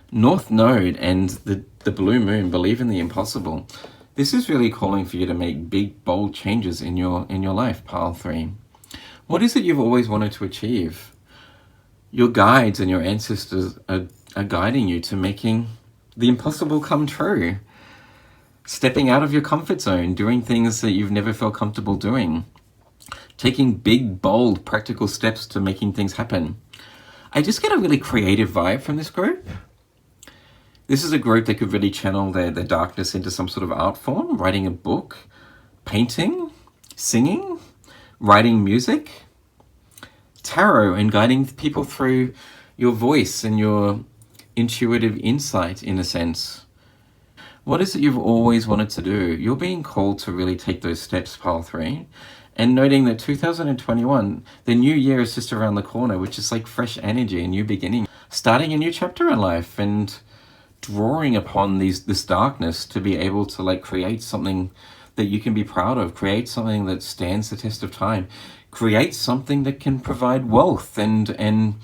North Node and the Blue Moon, believe in the impossible. This is really calling for you to make big, bold changes in your life, pile 3. What is it you've always wanted to achieve? Your guides and your ancestors are guiding you to making the impossible come true. Stepping out of your comfort zone, doing things that you've never felt comfortable doing. Taking big, bold, practical steps to making things happen. I just get a really creative vibe from this group. This is a group that could really channel their darkness into some sort of art form, writing a book, painting, singing, writing music, tarot, and guiding people through your voice and your intuitive insight, in a sense. What is it you've always wanted to do? You're being called to really take those steps, pile 3. And noting that 2021, the new year is just around the corner, which is like fresh energy, a new beginning, starting a new chapter in life, and drawing upon this darkness to be able to like create something that you can be proud of, create something that stands the test of time, create something that can provide wealth and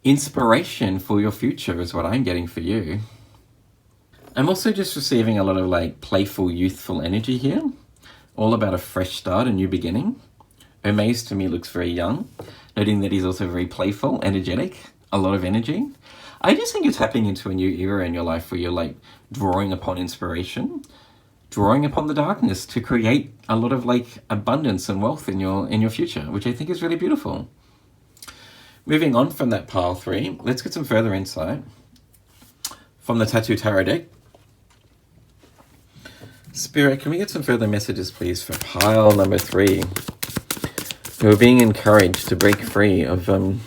inspiration for your future, is what I'm getting for you. I'm also just receiving a lot of like playful, youthful energy here, all about a fresh start, a new beginning. Hermes to me looks very young, noting that he's also very playful, energetic, a lot of energy. I just think you're tapping into a new era in your life where you're like drawing upon inspiration, drawing upon the darkness to create a lot of like abundance and wealth in your future, which I think is really beautiful. Moving on from that pile 3, let's get some further insight from the Tattoo Tarot deck. Spirit, can we get some further messages, please, for pile number 3? You're being encouraged to break free of an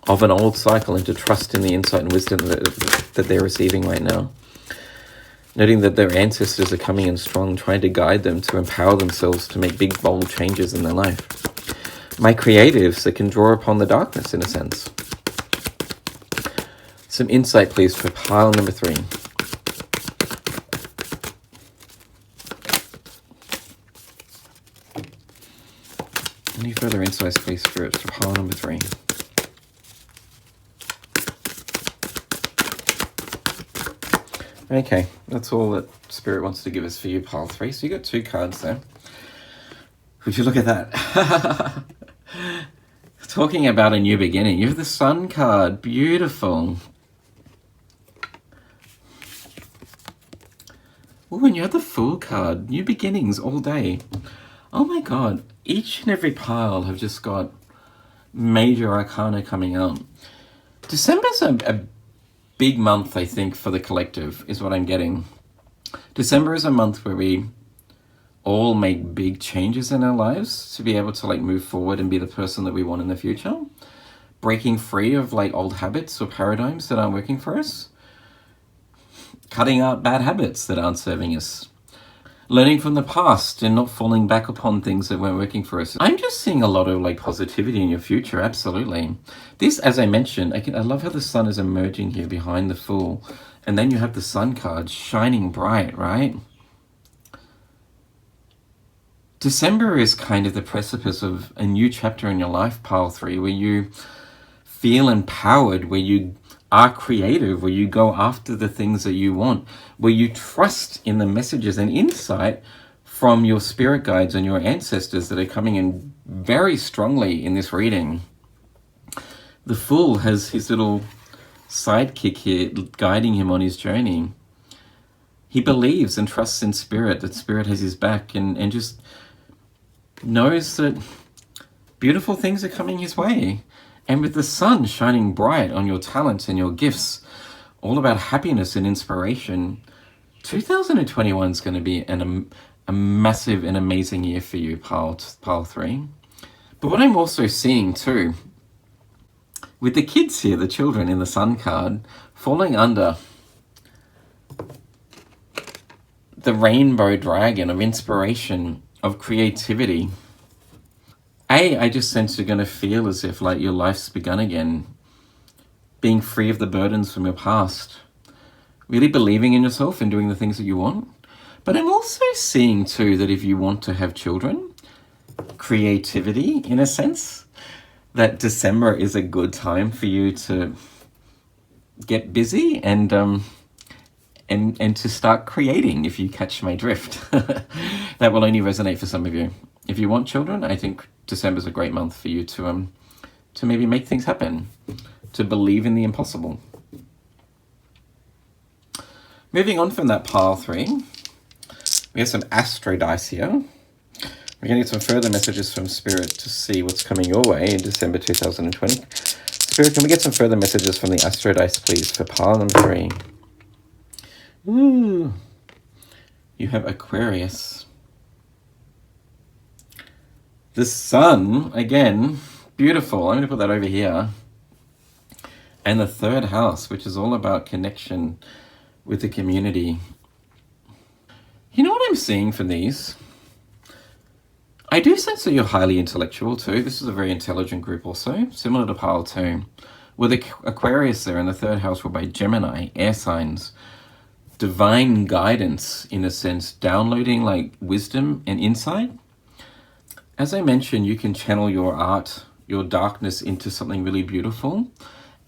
old cycle and to trust in the insight and wisdom that they're receiving right now. Noting that their ancestors are coming in strong, trying to guide them to empower themselves to make big, bold changes in their life. My creatives that can draw upon the darkness, in a sense. Some insight, please, for pile number 3. Any further insights, please, Spirit, for pile number 3? Okay, that's all that Spirit wants to give us for you, pile 3. So you got 2 cards there. Would you look at that? Talking about a new beginning. You have the Sun card. Beautiful. Oh, and you have the Fool card. New beginnings all day. Oh my god. Each and every pile have just got major arcana coming out. December's a big month, I think, for the collective, is what I'm getting. December is a month where we all make big changes in our lives to be able to like move forward and be the person that we want in the future. Breaking free of like old habits or paradigms that aren't working for us. Cutting out bad habits that aren't serving us. Learning from the past and not falling back upon things that weren't working for us. I'm just seeing a lot of like positivity in your future, absolutely. This, as I mentioned, I love how the sun is emerging here behind the Fool. And then you have the Sun card shining bright, right? December is kind of the precipice of a new chapter in your life, pile 3, where you feel empowered, where you are creative, where you go after the things that you want, where you trust in the messages and insight from your spirit guides and your ancestors that are coming in very strongly in this reading. The Fool has his little sidekick here guiding him on his journey. He believes and trusts in Spirit, that Spirit has his back, and just knows that beautiful things are coming his way. And with the sun shining bright on your talents and your gifts, all about happiness and inspiration, 2021 is going to be a massive and amazing year for you, pile 3. But what I'm also seeing too, with the kids here, the children in the Sun card, falling under the rainbow dragon of inspiration, of creativity. I just sense you're going to feel as if like your life's begun again, being free of the burdens from your past, really believing in yourself and doing the things that you want. But I'm also seeing too that if you want to have children, creativity in a sense, that December is a good time for you to get busy and to start creating, if you catch my drift. That will only resonate for some of you. If you want children, I think December's a great month for you to maybe make things happen, to believe in the impossible. Moving on from that pile 3, we have some astro dice here. We're going to get some further messages from Spirit to see what's coming your way in December 2020. Spirit, can we get some further messages from the astro dice, please, for pile number 3? Ooh, you have Aquarius. The sun, again, beautiful. I'm going to put that over here. And the third house, which is all about connection with the community. You know what I'm seeing from these? I do sense that you're highly intellectual too. This is a very intelligent group also, similar to Pile 2. With Aquarius there in the third house ruled by Gemini, air signs, divine guidance in a sense, downloading like wisdom and insight. As I mentioned, you can channel your art, your darkness into something really beautiful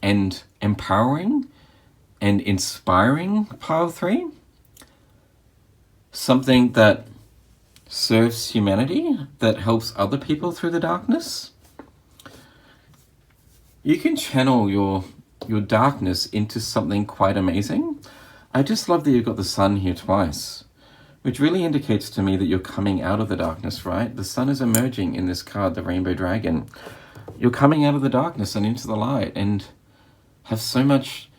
and empowering and inspiring, Pile 3. Something that serves humanity, that helps other people through the darkness. You can channel your darkness into something quite amazing. I just love that you've got the sun here twice, which really indicates to me that you're coming out of the darkness, right? The sun is emerging in this card, the Rainbow Dragon. You're coming out of the darkness and into the light and have so much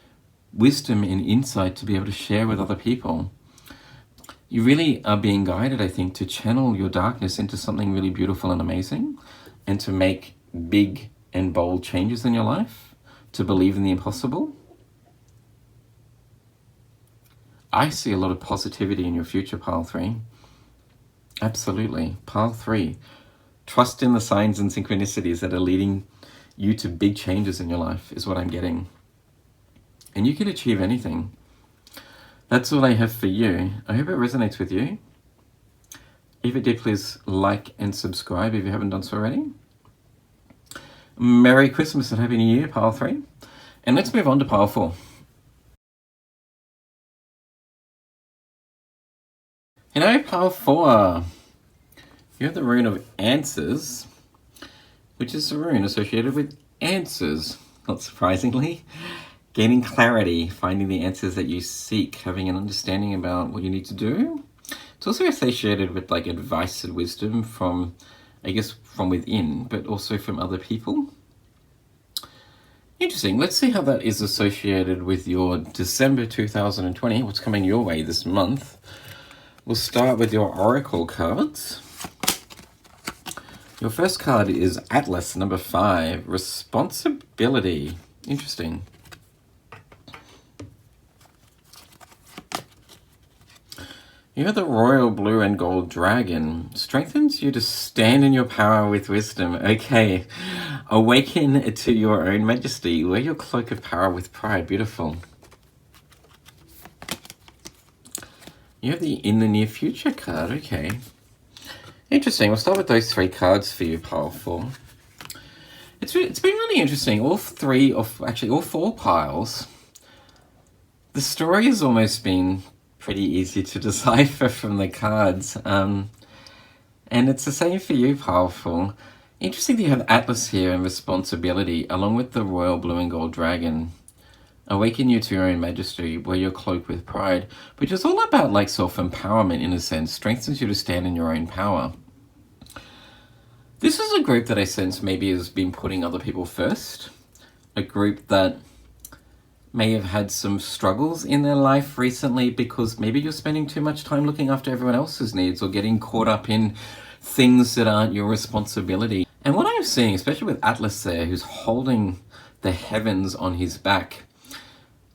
wisdom and insight to be able to share with other people. You really are being guided, I think, to channel your darkness into something really beautiful and amazing, and to make big and bold changes in your life, to believe in the impossible. I see a lot of positivity in your future, Pile 3. Absolutely. Pile 3. Trust in the signs and synchronicities that are leading you to big changes in your life is what I'm getting. And you can achieve anything. That's all I have for you. I hope it resonates with you. If it did, please like and subscribe if you haven't done so already. Merry Christmas and Happy New Year, Pile 3. And let's move on to Pile 4. Hello, Pile 4. You have the rune of Answers, which is a rune associated with answers, not surprisingly. Gaining clarity, finding the answers that you seek, having an understanding about what you need to do. It's also associated with like advice and wisdom from, I guess, from within, but also from other people. Interesting. Let's see how that is associated with your December 2020, what's coming your way this month. We'll start with your Oracle cards. Your first card is Atlas, number 5, Responsibility. Interesting. You have the Royal Blue and Gold Dragon. Strengthens you to stand in your power with wisdom. Okay. Awaken to your own majesty. Wear your cloak of power with pride. Beautiful. You have the In the Near Future card. Okay. Interesting. We'll start with those 3 cards for you, Pile 4. It's been really interesting. All 4 piles. The story has almost been pretty easy to decipher from the cards. And it's the same for you, Pile 4. Interesting that you have Atlas here and Responsibility, along with the Royal Blue and Gold Dragon. Awaken you to your own majesty, wear your cloak with pride, which is all about like self-empowerment in a sense, strengthens you to stand in your own power. This is a group that I sense maybe has been putting other people first. A group that may have had some struggles in their life recently because maybe you're spending too much time looking after everyone else's needs or getting caught up in things that aren't your responsibility. And what I'm seeing, especially with Atlas there, who's holding the heavens on his back,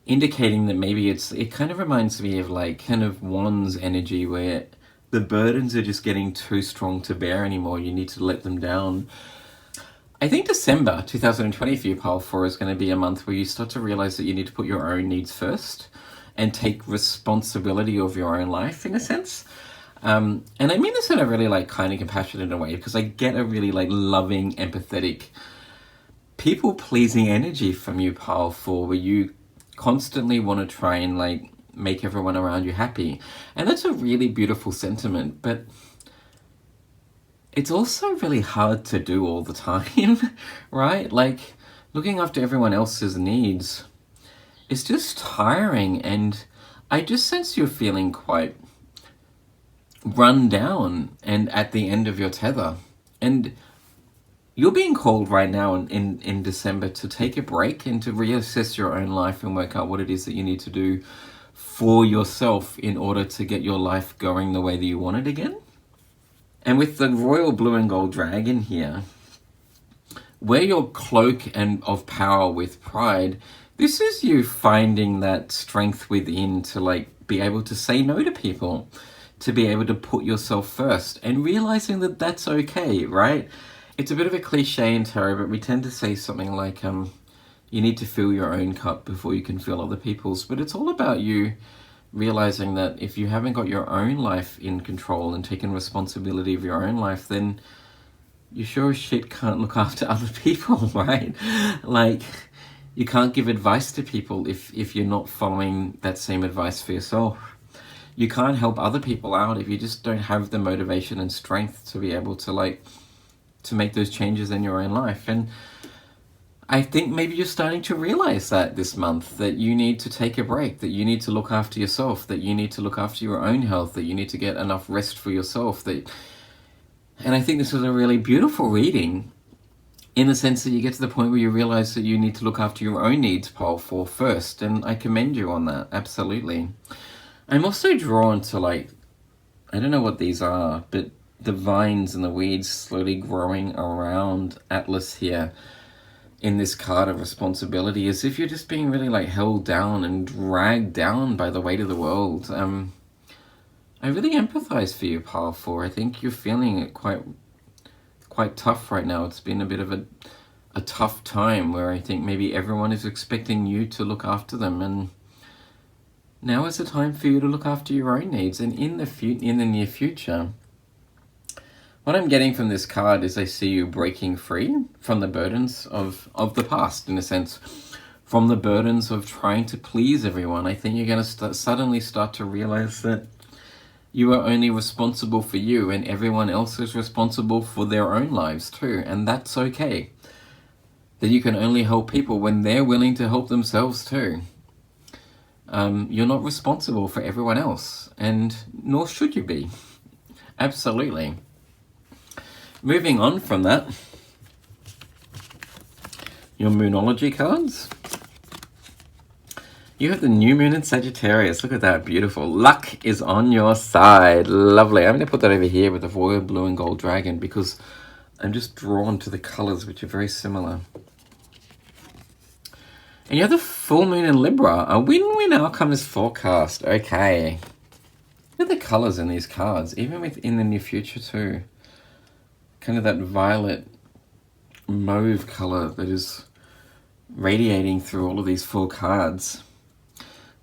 indicating that maybe it kind of reminds me of like kind of Wands energy where the burdens are just getting too strong to bear anymore. You need to let them down. I think December 2020 for you, Pile 4, is going to be a month where you start to realize that you need to put your own needs first and take responsibility of your own life in a sense. And I mean this in a really like kind and compassionate way because I get a really like loving, empathetic, people-pleasing energy from you, Pile 4, where you constantly want to try and like make everyone around you happy. And that's a really beautiful sentiment, but it's also really hard to do all the time, right? Like, looking after everyone else's needs is just tiring, and I just sense you're feeling quite run down and at the end of your tether. And you're being called right now in December to take a break and to reassess your own life and work out what it is that you need to do for yourself in order to get your life going the way that you want it again. And with the royal blue and gold dragon here, wear your cloak and of power with pride. This is you finding that strength within to like be able to say no to people, to be able to put yourself first, and realizing that that's okay, right? It's a bit of a cliche in tarot, but we tend to say something like, you need to fill your own cup before you can fill other people's. But it's all about you realizing that if you haven't got your own life in control and taken responsibility of your own life, then you sure as shit can't look after other people, right? Like, you can't give advice to people if you're not following that same advice for yourself. You can't help other people out if you just don't have the motivation and strength to be able to like to make those changes in your own life. And I think maybe you're starting to realize that this month, that you need to take a break, that you need to look after yourself, that you need to look after your own health, that you need to get enough rest for yourself. And I think this was a really beautiful reading in the sense that you get to the point where you realize that you need to look after your own needs, pile 4, first. And I commend you on that, absolutely. I'm also drawn to like, I don't know what these are, but the vines and the weeds slowly growing around Atlas here in this card of responsibility, as if you're just being really like held down and dragged down by the weight of the world. I really empathize for you, pile 4. I think you're feeling it quite tough right now. It's been a bit of a tough time where I think maybe everyone is expecting you to look after them, and now is the time for you to look after your own needs. And in the near future, what I'm getting from this card is I see you breaking free from the burdens of the past, in a sense, from the burdens of trying to please everyone. I think you're going to suddenly start to realize that you are only responsible for you, and everyone else is responsible for their own lives too, and that's okay. That you can only help people when they're willing to help themselves too. You're not responsible for everyone else, and nor should you be. Absolutely. Moving on from that, your Moonology cards. You have the new moon in Sagittarius. Look at that, beautiful. Luck is on your side. Lovely. I'm going to put that over here with the royal blue and gold dragon because I'm just drawn to the colors, which are very similar. And you have the full moon in Libra. A win-win outcome is forecast. Okay. Look at the colors in these cards, even within the near future too. Kind of that violet mauve color that is radiating through all of these 4 cards.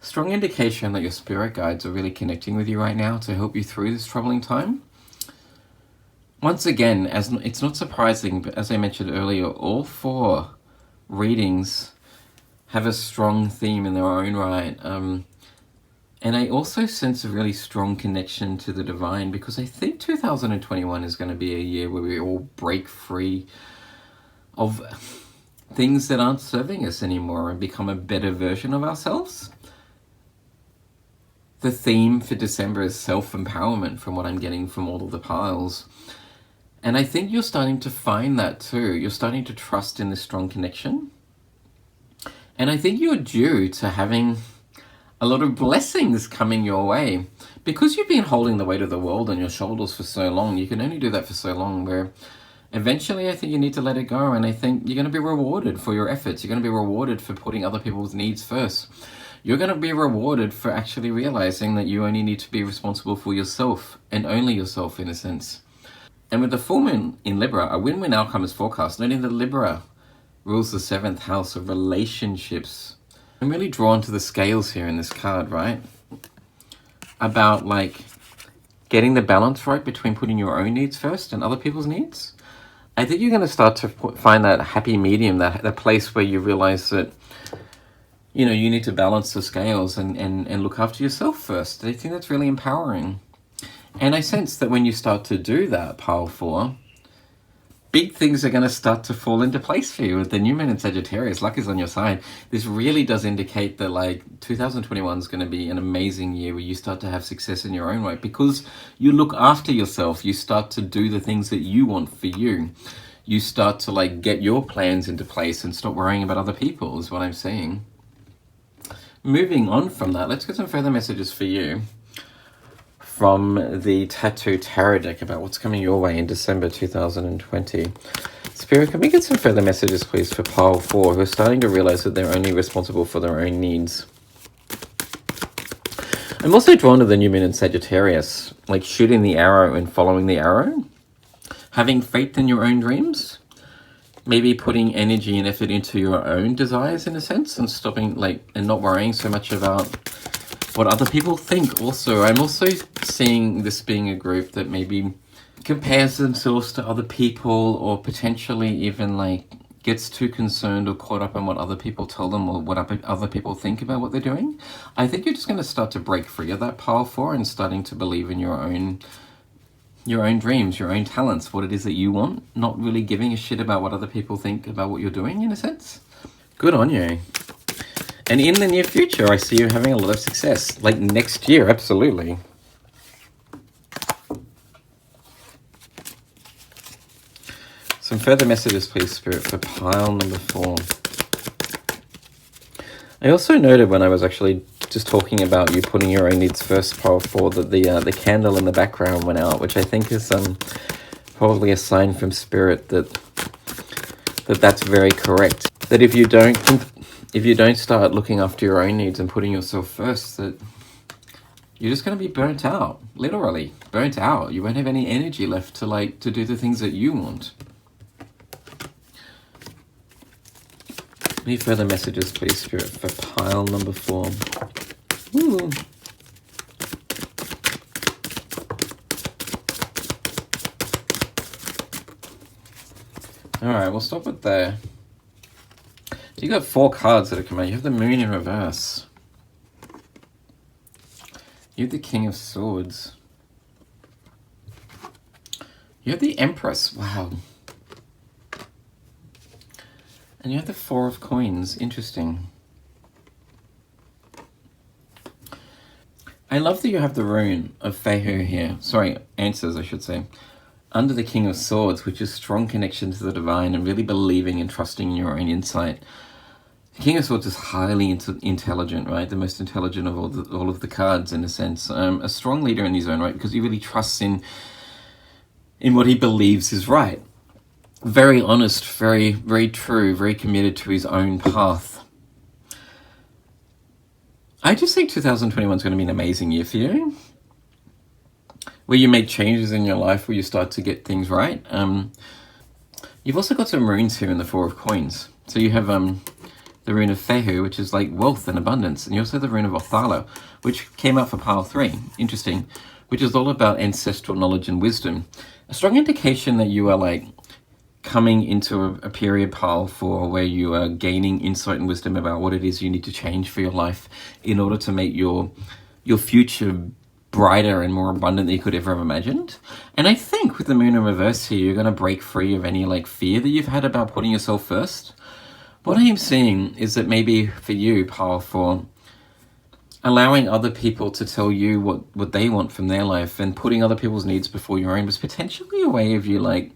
Strong indication that your spirit guides are really connecting with you right now to help you through this troubling time. Once again, it's not surprising, but as I mentioned earlier, all 4 readings have a strong theme in their own right. And I also sense a really strong connection to the divine, because I think 2021 is going to be a year where we all break free of things that aren't serving us anymore and become a better version of ourselves. The theme for December is self-empowerment, from what I'm getting from all of the piles. And I think you're starting to find that too. You're starting to trust in this strong connection. And I think you're due to having a lot of blessings coming your way. Because you've been holding the weight of the world on your shoulders for so long, you can only do that for so long, where eventually I think you need to let it go, and I think you're going to be rewarded for your efforts. You're going to be rewarded for putting other people's needs first. You're going to be rewarded for actually realizing that you only need to be responsible for yourself, and only yourself in a sense. And with the full moon in Libra, a win-win outcome is forecast, noting that Libra rules the 7th house of relationships. I'm really drawn to the scales here in this card, right? About like getting the balance right between putting your own needs first and other people's needs. I think you're going to start to find that happy medium, that place where you realize that, you know, you need to balance the scales and look after yourself first. I think that's really empowering. And I sense that when you start to do that, pile 4, big things are going to start to fall into place for you with the new moon in Sagittarius. Luck is on your side. This really does indicate that like 2021 is going to be an amazing year where you start to have success in your own right, because you look after yourself. You start to do the things that you want for you. You start to like get your plans into place and stop worrying about other people, is what I'm saying. Moving on from that, let's get some further messages for you from the Tattoo Tarot deck about what's coming your way in December 2020. Spirit, can we get some further messages, please, for pile 4, who are starting to realize that they're only responsible for their own needs? I'm also drawn to the new moon in Sagittarius, like shooting the arrow and following the arrow, having faith in your own dreams, maybe putting energy and effort into your own desires in a sense, and stopping and not worrying so much about what other people think. Also, I'm also seeing this being a group that maybe compares themselves to other people, or potentially even gets too concerned or caught up in what other people tell them or what other people think about what they're doing. I think you're just going to start to break free of that pile 4 and starting to believe in your own dreams, your own talents, what it is that you want, not really giving a shit about what other people think about what you're doing, in a sense. Good on you. And in the near future, I see you having a lot of success. Like next year, absolutely. Some further messages, please, Spirit, for pile number 4. I also noted when I was actually just talking about you putting your own needs first, pile 4, that the candle in the background went out, which I think is probably a sign from Spirit that's very correct. That if you don't start looking after your own needs and putting yourself first, that you're just going to be burnt out, literally burnt out. You won't have any energy left to do the things that you want. Any further messages, please, Spirit, for pile number 4? Ooh. Alright, we'll stop it there. You got 4 cards that are coming out. You have the Moon in reverse. You have the King of Swords. You have the Empress. Wow. And you have the 4 of Coins. Interesting. I love that you have the rune of Fehu here. Sorry, answers, I should say. Under the King of Swords, which is strong connection to the divine and really believing and trusting in your own insight. The King of Swords is highly intelligent, right? The most intelligent of all of the cards, in a sense. A strong leader in his own right, because he really trusts in what he believes is right. Very honest, very, very true, very committed to his own path. I just think 2021 is going to be an amazing year for you, where you make changes in your life, where you start to get things right. You've also got some runes here in the 4 of Coins. So you have the rune of Fehu, which is like wealth and abundance, and you also have the rune of Othala, which came out for pile 3. Interesting. Which is all about ancestral knowledge and wisdom. A strong indication that you are coming into a period, pile 4, where you are gaining insight and wisdom about what it is you need to change for your life in order to make your future brighter and more abundant than you could ever have imagined. And I think with the Moon in reverse here, you're going to break free of any fear that you've had about putting yourself first. What I am seeing is that maybe for you, pile 4, allowing other people to tell you what they want from their life and putting other people's needs before your own was potentially a way of you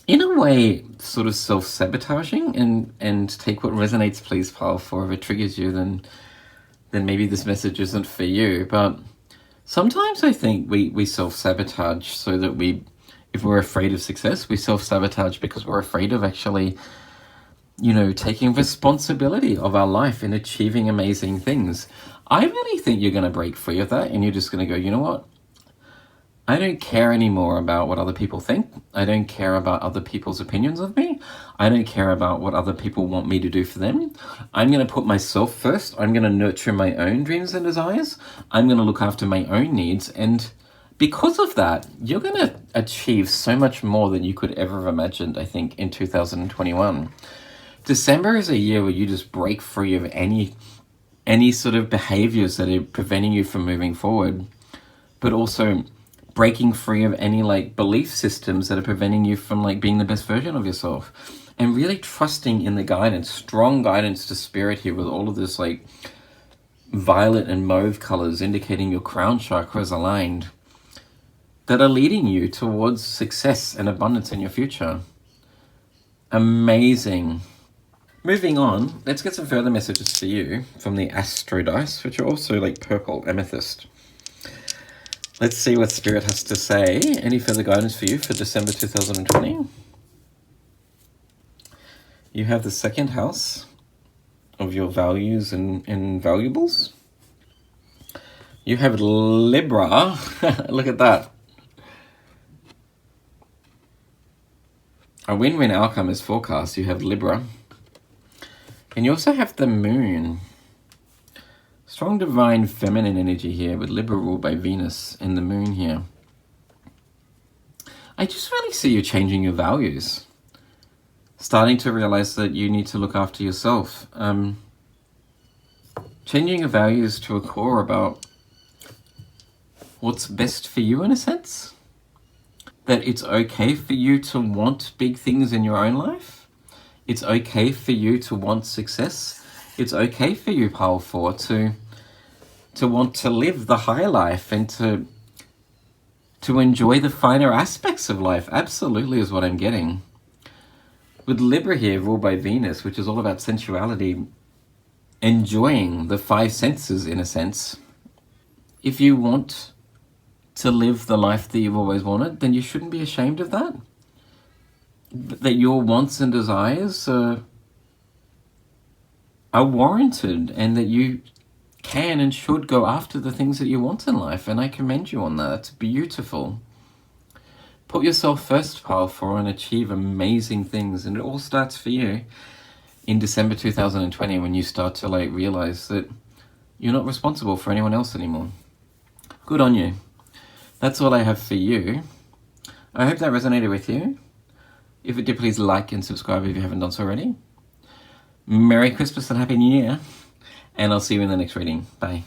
in a way, sort of self-sabotaging, and take what resonates, please, pile 4. If it triggers you, then maybe this message isn't for you. But sometimes I think we self-sabotage so that if we're afraid of success, we self-sabotage because we're afraid of actually, taking responsibility of our life and achieving amazing things. I really think you're going to break free of that, and you're just going to go, you know what? I don't care anymore about what other people think. I don't care about other people's opinions of me. I don't care about what other people want me to do for them. I'm going to put myself first. I'm going to nurture my own dreams and desires. I'm going to look after my own needs. And because of that, you're going to achieve so much more than you could ever have imagined, I think, in 2021. December is a year where you just break free of any sort of behaviors that are preventing you from moving forward, but also breaking free of any belief systems that are preventing you from being the best version of yourself, and really trusting in the guidance, strong guidance to Spirit here with all of this violet and mauve colors indicating your crown chakra is aligned, that are leading you towards success and abundance in your future. Amazing. Moving on, let's get some further messages for you from the Astro dice, which are also purple amethyst. Let's see what Spirit has to say. Any further guidance for you for December 2020? You have the second house of your values and valuables. You have Libra. Look at that. A win-win outcome is forecast. You have Libra. And you also have the Moon. Strong divine feminine energy here with Libra ruled by Venus and the Moon here. I just really see you changing your values. Starting to realize that you need to look after yourself. Changing your values to a core about what's best for you in a sense. That it's okay for you to want big things in your own life. It's okay for you to want success. It's okay for you, Pile 4, to want to live the high life and to enjoy the finer aspects of life. Absolutely is what I'm getting. With Libra here, ruled by Venus, which is all about sensuality, enjoying the five senses in a sense. If you want to live the life that you've always wanted, then you shouldn't be ashamed of that. That your wants and desires are warranted, and that you can and should go after the things that you want in life, and I commend you on that. It's beautiful. Put yourself first, Pile 4, and achieve amazing things, and it all starts for you in December 2020 when you start to realize that you're not responsible for anyone else anymore. Good on you. That's all I have for you. I hope that resonated with you. If it did, please like and subscribe if you haven't done so already. Merry Christmas and Happy New Year. And I'll see you in the next reading. Bye.